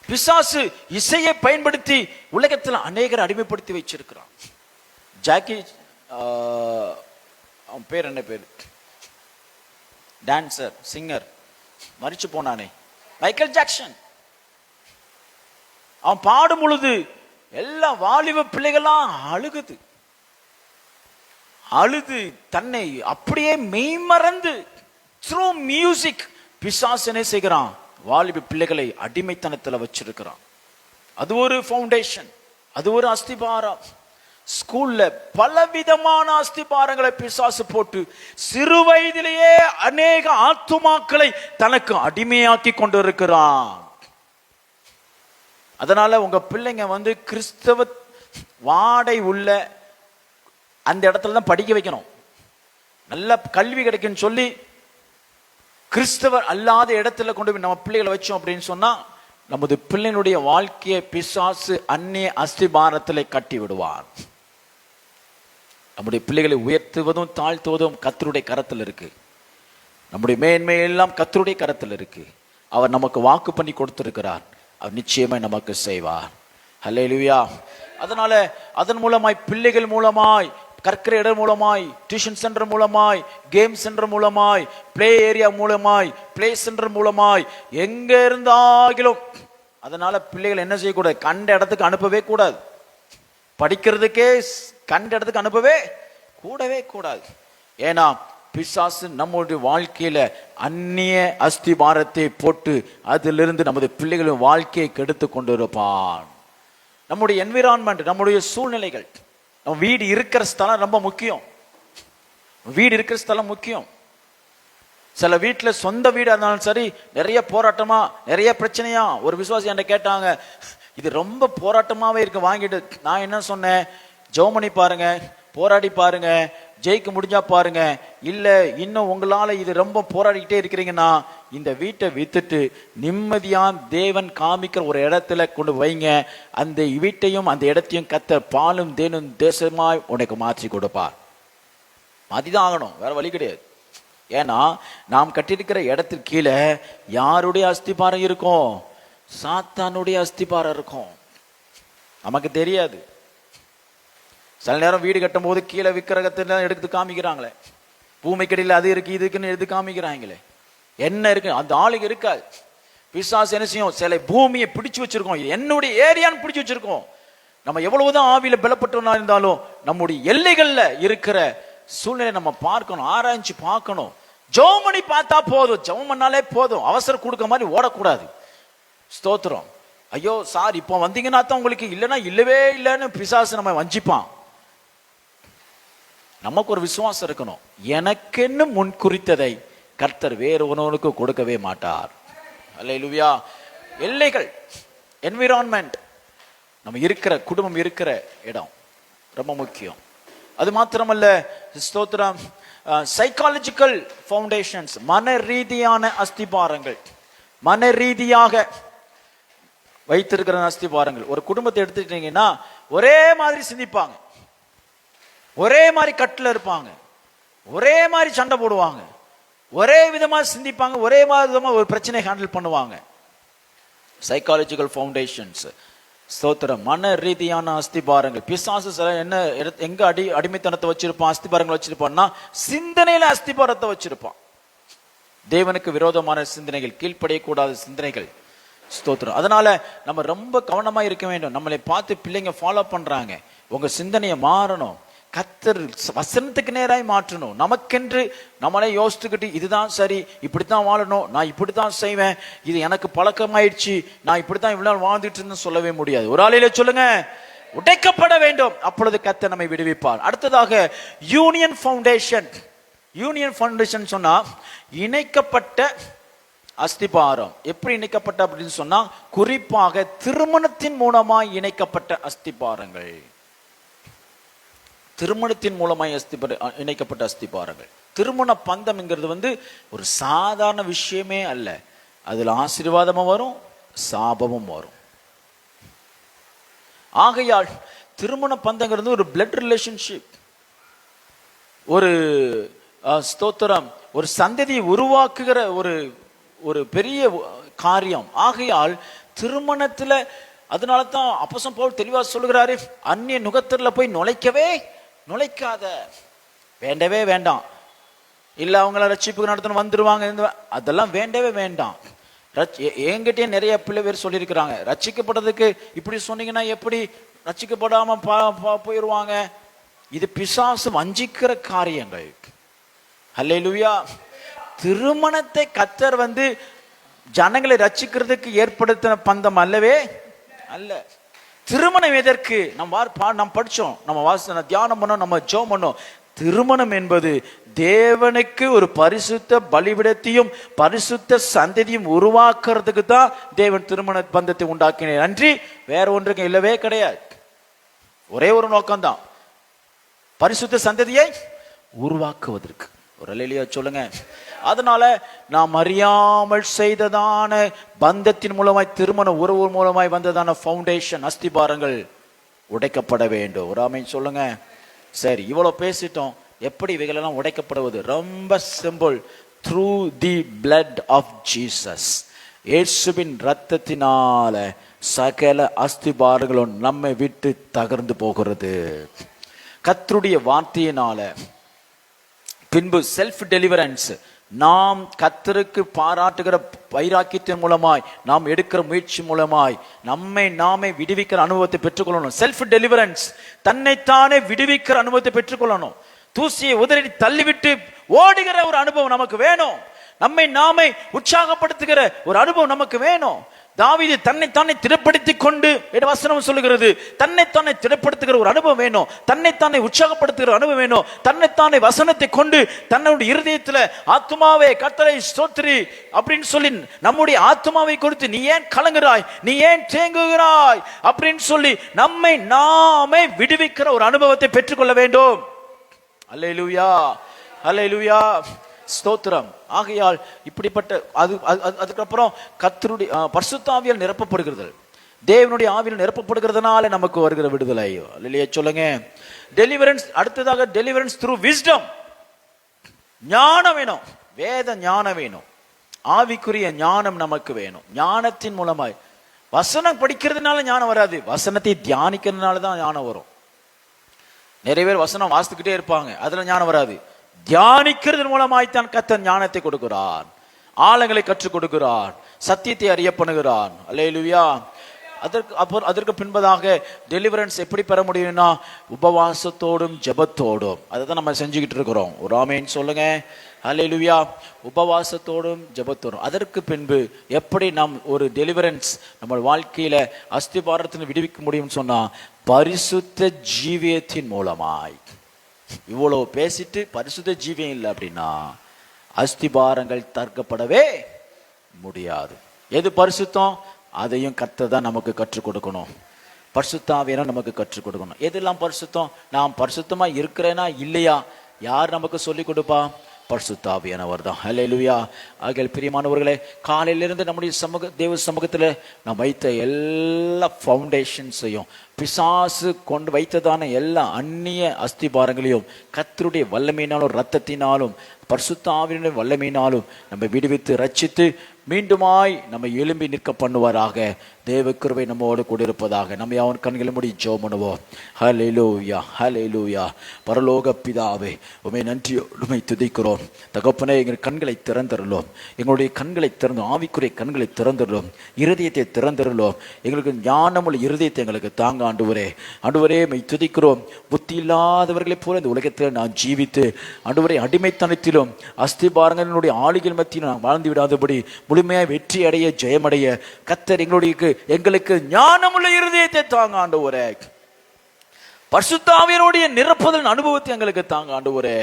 பிசாசு இசையை பயன்படுத்தி உலகத்தில் அநேகரை அடிமைப்படுத்தி வச்சிருக்கிறான். ஜாக்கி, அவன் பேர் என்ன பேரு, டான்சர், சிங்கர், மரிச்சு போனானே, மைக்கேல் ஜாக்சன். அவன் பாடும் பொழுது எல்லா வாலிப பிள்ளைகள்லாம் அழுது தன்னை அப்படியே மெய்மறந்து த்ரூ மியூசிக் பிசாசனே செய்கிறான், வாலிப பிள்ளைகளை அடிமைத்தனத்தில் வச்சிருக்கிறான். அது ஒரு ஃபவுண்டேஷன், அது ஒரு அஸ்திபாரம். ஸ்கூல்ல பலவிதமான அஸ்திபாரங்களை பிசாசு போட்டு சிறு வயதிலேயே அநேக ஆத்துமாக்களை தனக்கு அடிமையாக்கி கொண்டிருக்கிறான். அதனால உங்க பிள்ளைங்க கிறிஸ்தவ வாடை உள்ள அந்த இடத்துல தான் படிக்க வைக்கணும். நல்ல கல்வி கிடைக்குன்னு சொல்லி கிறிஸ்தவர் அல்லாத இடத்துல கொண்டு போய் நம்ம பிள்ளைகளை வச்சோம் அப்படின்னு சொன்னா, நமது பிள்ளைகளுடைய வாழ்க்கையை பிசாசு அந்நிய அஸ்திபாரத்திலே கட்டி விடுவார். நம்முடைய பிள்ளைகளை உயர்த்துவதும் தாழ்த்துவதும் கர்த்தருடைய கரத்தில் இருக்கு. நம்முடைய மேன்மை எல்லாம் கர்த்தருடைய கரத்தில் இருக்கு. அவர் நமக்கு வாக்கு பண்ணி கொடுத்திருக்கிறார், அவர் நிச்சயமாய் நமக்கு செய்வார். ஹல்லேலூயா. அதனால அதன் மூலமாய், பிள்ளைகள் மூலமாய், கற்கிற இடம் மூலமாய், டியூஷன் சென்டர் மூலமாய், கேம் சென்டர் மூலமாய், பிளே ஏரியா மூலமாய், பிளே சென்டர் மூலமாய், எங்க இருந்தாகிலும். அதனால பிள்ளைகள் என்ன செய்யக்கூடாது? கண்ட இடத்துக்கு அனுப்பவே கூடாது. படிக்கிறதுக்கே கண்ட இடத்துக்கு அனுப்பவே கூடாது. ஏன்னா பிசாசு நம்முடைய வாழ்க்கையில அந்நிய அஸ்திபாரத்தை போட்டு அதிலிருந்து நமது பிள்ளைகளின் வாழ்க்கையை கெடுத்து கொண்டு இருப்பான். நம்முடைய என்விரான்மெண்ட், நம்முடைய சூழ்நிலைகள், நம்ம வீடு இருக்கிற ஸ்தலம் ரொம்ப முக்கியம். வீடு இருக்கிற ஸ்தலம் முக்கியம். சில வீட்டில் சொந்த வீடாக இருந்தாலும் சரி, நிறைய போராட்டமா, நிறைய பிரச்சனையா. ஒரு விசுவாசி என்கிட்ட கேட்டாங்க, இது ரொம்ப போராட்டமாவே இருக்கு வாங்கிட்டு. நான் என்ன சொன்னேன்? ஜெபம் பண்ணி பாருங்க, போராடி பாருங்க, ஜெயிக்க முடிஞ்சா பாருங்க. இல்ல இன்னும் உங்களால இது ரொம்ப போராடிக்கிட்டே இருக்கிறீங்கன்னா, இந்த வீட்டை வித்துட்டு நிம்மதியா தேவன் காமிக்கிற ஒரு இடத்துல கொண்டு வைங்க. அந்த வீட்டையும் அந்த இடத்தையும் கர்த்தர் பாலும் தேனும் தேசமாய் உனக்கு மாற்றி கொடுப்பார். மாத்திதான் ஆகணும், வேற வழி கிடையாது. ஏன்னா நாம் கட்டியிருக்கிற இடத்துக்கு கீழே யாருடைய அஸ்திபாரம் இருக்கும்? சாத்தானுடைய அஸ்திபாரம் இருக்கும். நமக்கு தெரியாது. சில நேரம் வீடு கட்டும் போது கீழே விக்கிரகத்தை எடுத்து காமிக்கிறாங்களே, பூமிக்கடியில் அது இருக்கு இது இருக்குன்னு எடுத்து காமிக்கிறாங்களே, என்ன இருக்கு? அந்த ஆளுக்கு இருக்காது. பிசாசு என்ன செய்யும்? சில பூமியை பிடிச்சு வச்சிருக்கோம், என்னுடைய ஏரியான்னு பிடிச்சு வச்சிருக்கோம். நம்ம எவ்வளவுதான் ஆவியில பலப்பட்டவனா இருந்தாலும் நம்முடைய எல்லைகள்ல இருக்கிற சூழ்நிலை நம்ம பார்க்கணும், ஆராய்ச்சி பார்க்கணும். ஜெபம் பண்ணி பார்த்தா போதும், ஜெபம் பண்ணாலே போதும். அவசரம் கொடுக்க மாதிரி ஓடக்கூடாது. ஸ்தோத்திரம். ஐயோ சார் இப்போ வந்தீங்கன்னா தான் உங்களுக்கு, இல்லைன்னா இல்லவே இல்லைன்னு பிசாசு நம்ம வஞ்சிப்பான். நமக்கு ஒரு விசுவாசம் இருக்கணும். எனக்கென்னு முன் குறித்ததை கர்த்தர் வேறு ஒருவனுக்கு கொடுக்கவே மாட்டார். அல்லேலூயா. எல்லைகள், என்விரான்மெண்ட், நம்ம இருக்கிற குடும்பம் இருக்கிற இடம் ரொம்ப முக்கியம். அது மாத்திரமல்ல, ஸ்தோத்திரம், சைக்காலஜிக்கல் ஃபவுண்டேஷன்ஸ், மன ரீதியான அஸ்திபாரங்கள், மன ரீதியாக வைத்திருக்கிற அஸ்திபாரங்கள். ஒரு குடும்பத்தை எடுத்துக்கிட்டீங்கன்னா ஒரே மாதிரி சிந்திப்பாங்க, ஒரே மாதிரி கட்டில் இருப்பாங்க, ஒரே மாதிரி சண்டை போடுவாங்க, ஒரே விதமா சிந்திப்பாங்க, ஒரே விதமா ஒரு பிரச்சனை ஹேண்டில் பண்ணுவாங்க. சைக்காலஜிக்கல் ஃபவுண்டேஷன்ஸ், ஸ்தோத்திரம், மன ரீதியான அஸ்திபாரங்கள். பிசாசு என்ன எங்க அடிமைத்தனத்தை வச்சிருப்பான், அஸ்திபாரங்கள் வச்சிருப்பான்னா சிந்தனையில அஸ்திபாரத்தை வச்சிருப்பான். தேவனுக்கு விரோதமான சிந்தனைகள், கீழ்ப்படையக்கூடாத சிந்தனைகள். ஸ்தோத்திரம். அதனால நம்ம ரொம்ப கவனமா இருக்க வேண்டும். நம்மளை பார்த்து பிள்ளைங்க ஃபாலோ பண்றாங்க, உங்க சிந்தனையை மாறணும். கர்த்தர் வசனத்துக்கு நேராய் மாற்றணும். நமக்கென்று நம்மளே யோசித்துக்கிட்டு இதுதான் சரி, இப்படித்தான் வாழணும், நான் இப்படித்தான் செய்வேன், இது எனக்கு பழக்கமாயிடுச்சு, நான் இப்படித்தான் இவ்வளவு நாள் வாழ்ந்துட்டு இருந்தேன்னு சொல்லவே முடியாது. ஒரு ஆளில சொல்லுங்க, உடைக்கப்பட வேண்டும். அப்பொழுது கர்த்தர் நம்மை விடுவிப்பார். அடுத்ததாக யூனியன் ஃபவுண்டேஷன். யூனியன் ஃபவுண்டேஷன் சொன்னா இணைக்கப்பட்ட அஸ்திபாரம். எப்படி இணைக்கப்பட்ட அப்படின்னு சொன்னா, குறிப்பாக திருமணத்தின் மூலமாய் இணைக்கப்பட்ட அஸ்திபாரங்கள். திருமணத்தின் மூலமாய் இணைக்கப்பட்ட அஸ்திபாரங்கள். திருமண பந்தம்ங்கிறது ஒரு சாதாரண விஷயமே அல்ல. அதுல ஆசீர்வாதமும் வரும், சாபமும் வரும். ஆகையால் திருமண பந்தங்கிறது ஒரு பிளட் ரிலேஷன்ஷிப், ஒரு ஸ்தோத்திரம், ஒரு சந்ததியை உருவாக்குகிற ஒரு பெரிய காரியம். ஆகையால் திருமணத்துல, அதனால தான் அப்போஸ்தலன் பவுல் தெளிவா சொல்லுகிறாரு, அந்நிய நுகத்தர்ல போய் நுழைக்காத, வேண்டவே வேண்டாம். இல்ல அவங்கள ரட்சிப்புக்கு நடத்தணும் வந்துருவாங்க, அதெல்லாம் வேண்டவே வேண்டாம். என்கிட்டயே நிறைய பிள்ளை பேர் சொல்லியிருக்கிறாங்க, ரட்சிக்கப்பட்டதுக்கு இப்படி சொன்னீங்கன்னா எப்படி ரட்சிக்கப்படாம போயிடுவாங்க. இது பிசாசு வஞ்சிக்கிற காரியங்கள். அல்லேலூயா. திருமணத்தை கர்த்தர் ஜனங்களை ரட்சிக்கிறதுக்கு ஏற்படுத்தின பந்தம் அல்லவே அல்ல. திருமணம் எதற்கு? நம்ம படிச்சோம், நம்ம தியானம் பண்ணோம், நம்ம ஜெபம் பண்ணோம். திருமணம் என்பது தேவனுக்கு ஒரு பரிசுத்த பலிபீடத்தையும் பரிசுத்த சந்ததியும் உருவாக்குறதுக்கு தான் தேவன் திருமண பந்தத்தை உண்டாக்கினார். அன்றி வேற ஒன்றுக்கு இல்லவே கிடையாது. ஒரே ஒரு நோக்கம்தான், பரிசுத்த சந்ததியை உருவாக்குவதற்கு. ஒரு அல்லேலூயா சொல்லுங்க. அதனால நாம் அறியாமல் செய்ததான பந்தத்தின் மூலமாய், திருமண உறவு மூலமாய் வந்ததான ஃபவுண்டேஷன், அஸ்திபாரங்கள் உடைக்கப்பட வேண்டும். ஒரு ஆமென் சொல்லுங்க. சரி, இவ்வளவு பேசிட்டோம். எப்படி இவைகளெல்லாம் உடைக்கப்படுவது? ரொம்ப simple. Through the blood of Jesus. இயேசுவின் இரத்தத்தினால சகல அஸ்திபாரங்களும் நம்மை விட்டு தகர்ந்து போகிறது. கர்த்தருடைய வார்த்தையினால. பின்பு செல்ஃப் டெலிவரன்ஸ். நாம் கர்த்தருக்கு பாராட்டுகிற வைராக்கியத்தின் மூலமாய், நாம் எடுக்கிற முயற்சி மூலமாய் நம்மை நாமே விடுவிக்கிற அனுபவத்தை பெற்றுக்கொள்ளணும். செல்ஃப் டெலிவரன்ஸ், தன்னைத்தானே விடுவிக்கிற அனுபவத்தை பெற்றுக்கொள்ளணும். தூசியை உதறி தள்ளிவிட்டு ஓடுகிற ஒரு அனுபவம் நமக்கு வேணும். நம்மை நாமே உற்சாகப்படுத்துகிற ஒரு அனுபவம் நமக்கு வேணும். தாவீது தன்னைத்தானே திடப்படுத்திக் கொண்டு, வசனம் சொல்லுகிறது, தன்னைத்தானே திடப்படுத்துகிற ஒரு அனுபவம் வேணும், தன்னைத்தானே உற்சாகப்படுத்துகிற அனுபவம் வேணும். தன்னைத்தானே வசனத்தை கொண்டு தன்னுடைய இருதயத்துல ஆத்துமாவே கர்த்தரை ஸ்தோத்திரி அப்படின்னு சொல்லி நம்முடைய ஆத்துமாவை கொடுத்து, நீ ஏன் கலங்குகிறாய், நீ ஏன் தேங்குகிறாய் அப்படின்னு சொல்லி நம்மை நாமே விடுவிக்கிற ஒரு அனுபவத்தை பெற்றுக்கொள்ள வேண்டும். அல்லேலூயா, அல்லேலூயா, ஸ்தோத்திரம். ஆகையால் இப்படிப்பட்ட அதுக்கப்புறம் கர்த்தருடைய பரிசுத்த ஆவியால் நிரப்பப்படுகிறது, தேவனுடைய ஆவியால் நிரப்பப்படுகிறதுனால நமக்கு வருகிற விடுதலை. அல்லேலூயா சொல்லுங்க. டெலிவரன்ஸ். அடுத்ததாக டெலிவரன்ஸ் த்ரூ விஸ்டம். ஞானம் வேணும், வேத ஞானம் வேணும், ஆவிக்குரிய ஞானம் நமக்கு வேணும். ஞானத்தின் மூலமாய், வசனம் படிக்கிறதுனால ஞானம் வராது, வசனத்தை தியானிக்கிறதுனால தான் ஞானம் வரும். நிறைய பேர் வசனம் வாசித்துக்கிட்டே இருப்பாங்க, அதுல ஞானம் வராது. தியானிக்கிறது மூலமாய்த்தான் கர்த்தர் ஞானத்தை கொடுக்கிறார், ஆழங்களை கற்றுக் கொடுக்கிறார், சத்தியத்தை அறிய பண்ணுகிறார். அல்லேலூயா. அதற்கு பின்பதாக டெலிவரன்ஸ் எப்படி பெற முடியும்னா உபவாசத்தோடும் ஜெபத்தோடும். அதை தான் நம்ம செஞ்சுக்கிட்டு இருக்கிறோம். ஒரு ஆமென் சொல்லுங்க. அல்லேலூயா. உபவாசத்தோடும் ஜெபத்தோடும். அதற்கு பின்பு எப்படி நாம் ஒரு டெலிவரன்ஸ் நம்ம வாழ்க்கையில அஸ்திபாரத்தில் விடுவிக்க முடியும்னு சொன்னா பரிசுத்த ஜீவியத்தின் மூலமாய். இவ்வளவு பேசிட்டு பரிசுத்த ஜீவியம் இல்லை அப்படின்னா அஸ்திபாரங்கள் தற்கப்படவே முடியாது. எது பரிசுத்தம்? அதையும் கர்த்தர் தான் நமக்கு கற்றுக் கொடுக்கணும். பரிசுத்த ஆவியானவர் நமக்கு கற்றுக் கொடுக்கணும். எதெல்லாம் பரிசுத்தம்? நாம் பரிசுத்தமா இருக்கிறேனா இல்லையா யார் நமக்கு சொல்லிக் கொடுப்பா? பரிசுத்த ஆவியானவர் தான். ஹல்லேலூயா. ஆகிய பிரியமானவர்களே, காலையிலிருந்து நம்முடைய தேவ சமூகத்தில் நாம் வைத்த எல்லா ஃபவுண்டேஷன்ஸையும், பிசாசு கொண்டு வைத்ததான எல்லா அந்நிய அஸ்திபாரங்களையும் கர்த்தருடைய வல்லமையினாலும் இரத்தத்தினாலும் பரிசுத்த ஆவியானவரின் வல்லமையினாலும் நம்ம விடுவித்து ரட்சித்து மீண்டுமாய் நம்ம எழும்பி நிற்க பண்ணுவாராக. தேவ கிருபை நம்மோடு கூட இருப்பதாக. நம்ம அவன் கண்களை மூடி ஜெபம் பண்ணுவோம். ஹல்லேலூயா, ஹல்லேலூயா. பரலோக பிதாவே, உம்மை நன்றியோடு துதிக்கிறோம். தகப்பனே, எங்கள் கண்களை திறந்தருளோம், எங்களுடைய கண்களை திறந்தோம், ஆவிக்குரிய கண்களை திறந்தருளோம், இருதயத்தை திறந்தருளோம். எங்களுக்கு ஞானமுள்ள இருதயத்தை எங்களுக்கு தாங்க ஆண்டவரே. ஆண்டவரே, உம்மை துதிக்கிறோம். புத்தி இல்லாதவர்களைப் போல இந்த உலகத்தில் நான் ஜீவித்து ஆண்டவரே அடிமைத்தனத்திலும் அஸ்திபாரங்களினுடைய ஆளிகள் மத்தியில் நான் வாழ்ந்து விடாதபடி முழுமையாய் வெற்றி அடைய ஜெயமடைய கர்த்தர் எங்களுக்கு ஞானமுள்ள இருதயத்தை தாங்க ஆண்டவரே. பரிசுத்த ஆவியானவருடைய நிரப்புதல் அனுபவத்தை எங்களுக்கு தாங்க ஆண்டவரே.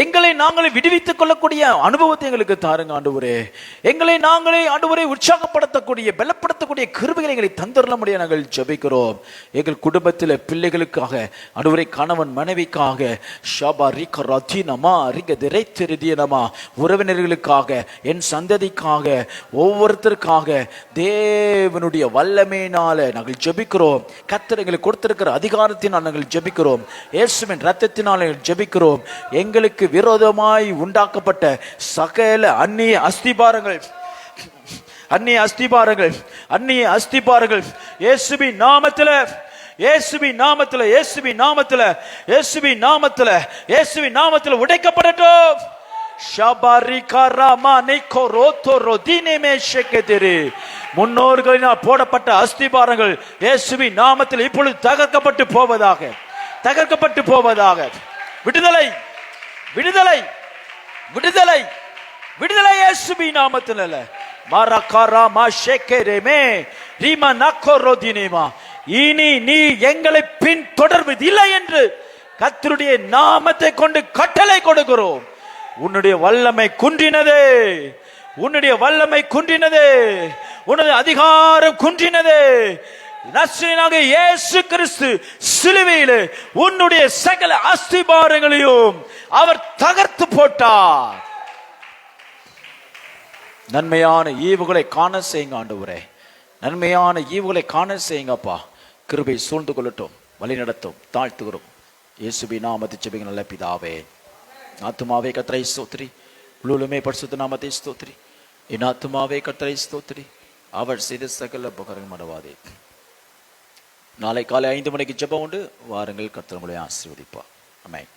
எங்களை நாங்களே விடுவித்துக் கொள்ளக்கூடிய அனுபவத்தை எங்களுக்கு தாருங்க ஆண்டவரே. எங்களை நாங்களே ஆண்டவரே உற்சாகப்படுத்தக்கூடிய பலப்படுத்தக்கூடிய கிருபைகளை எங்களை தந்தரல முடிய நாங்கள் ஜெபிக்கிறோம். எங்கள் குடும்பத்தில் பிள்ளைகளுக்காக ஆண்டவரே, கணவன் மனைவிக்காக, ஷபா ரிக ரதினமா ரிக திரைத்திருதியனமா, உறவினர்களுக்காக, என் சந்ததிக்காக, ஒவ்வொருத்தருக்காக தேவனுடைய வல்லமையினால நாங்கள் ஜெபிக்கிறோம். கர்த்தர் எங்களுக்கு கொடுத்திருக்கிற அதிகாரத்தினால் நாங்கள் ஜெபிக்கிறோம். இயேசுவின் இரத்தத்தினால் நாங்கள் ஜெபிக்கிறோம். எங்களுக்கு விரோதமாய் உண்டாக்கப்பட்ட சகல அந்நிய அஸ்திபாரங்கள் இயேசுவின் நாமத்திலே, இயேசுவின் நாமத்திலே, இயேசுவின் நாமத்திலே, இயேசுவின் நாமத்திலே, இயேசுவின் நாமத்திலே உடைக்கப்படட்டும். முன்னோர்களினால் போடப்பட்ட அஸ்திபாரங்கள் இயேசுவின் நாமத்தில் இப்பொழுது தகர்க்கப்பட்டு போவதாக, தகர்க்கப்பட்டு போவதாக. விடுதலை, விடுதலை, விடுதலை, விடுதலை இயேசுவின் நாமத்தில். மரகரமா ஷேகரமே ரீமா நக்கரோதினேமா. இனி நீ எங்களை பின் தொடர்வதில்லை என்று கர்த்தருடைய நாமத்தை கொண்டு கட்டளை கொடுக்கிறோம். உன்னுடைய வல்லமை குன்றினதே, உன்னுடைய வல்லமை குன்றினதே, உன்னுடைய அதிகாரம் குன்றினதே. நசரேயனாக இயேசு கிறிஸ்து சிலுவையிலே உன்னுடைய சகல அஸ்திபாரங்களையும் அவர் தகர்த்து போட்டார். நன்மையான ஈவுகளை காண செய்யுங்க ஆண்டவரே, நன்மையான ஈவுகளை காண செய்யுங்கப்பா. கிருபை சூழ்ந்து கொள்ளட்டும், வழி நடத்தும், தாழ்த்துகிறோம். இயேசுவின் நாமத்தில் ஜெபிக்கிறோம் நல்ல பிதாவே. ஆத்துமாவே கர்த்தரை ஸ்தோத்திரி, முழுவதுமே பரிசுத்த நாமத்தை ஸ்தோத்திரி. என் ஆத்துமாவே கர்த்தரை ஸ்தோத்திரி, அவர் செய்த சகல உபகாரங்கள் மறவாதே. நாளை காலை 5 மணிக்கு ஜெபம் உண்டு. வாருங்கள், கர்த்தர் உங்களை ஆசீர்வதிப்பார். ஆமென்.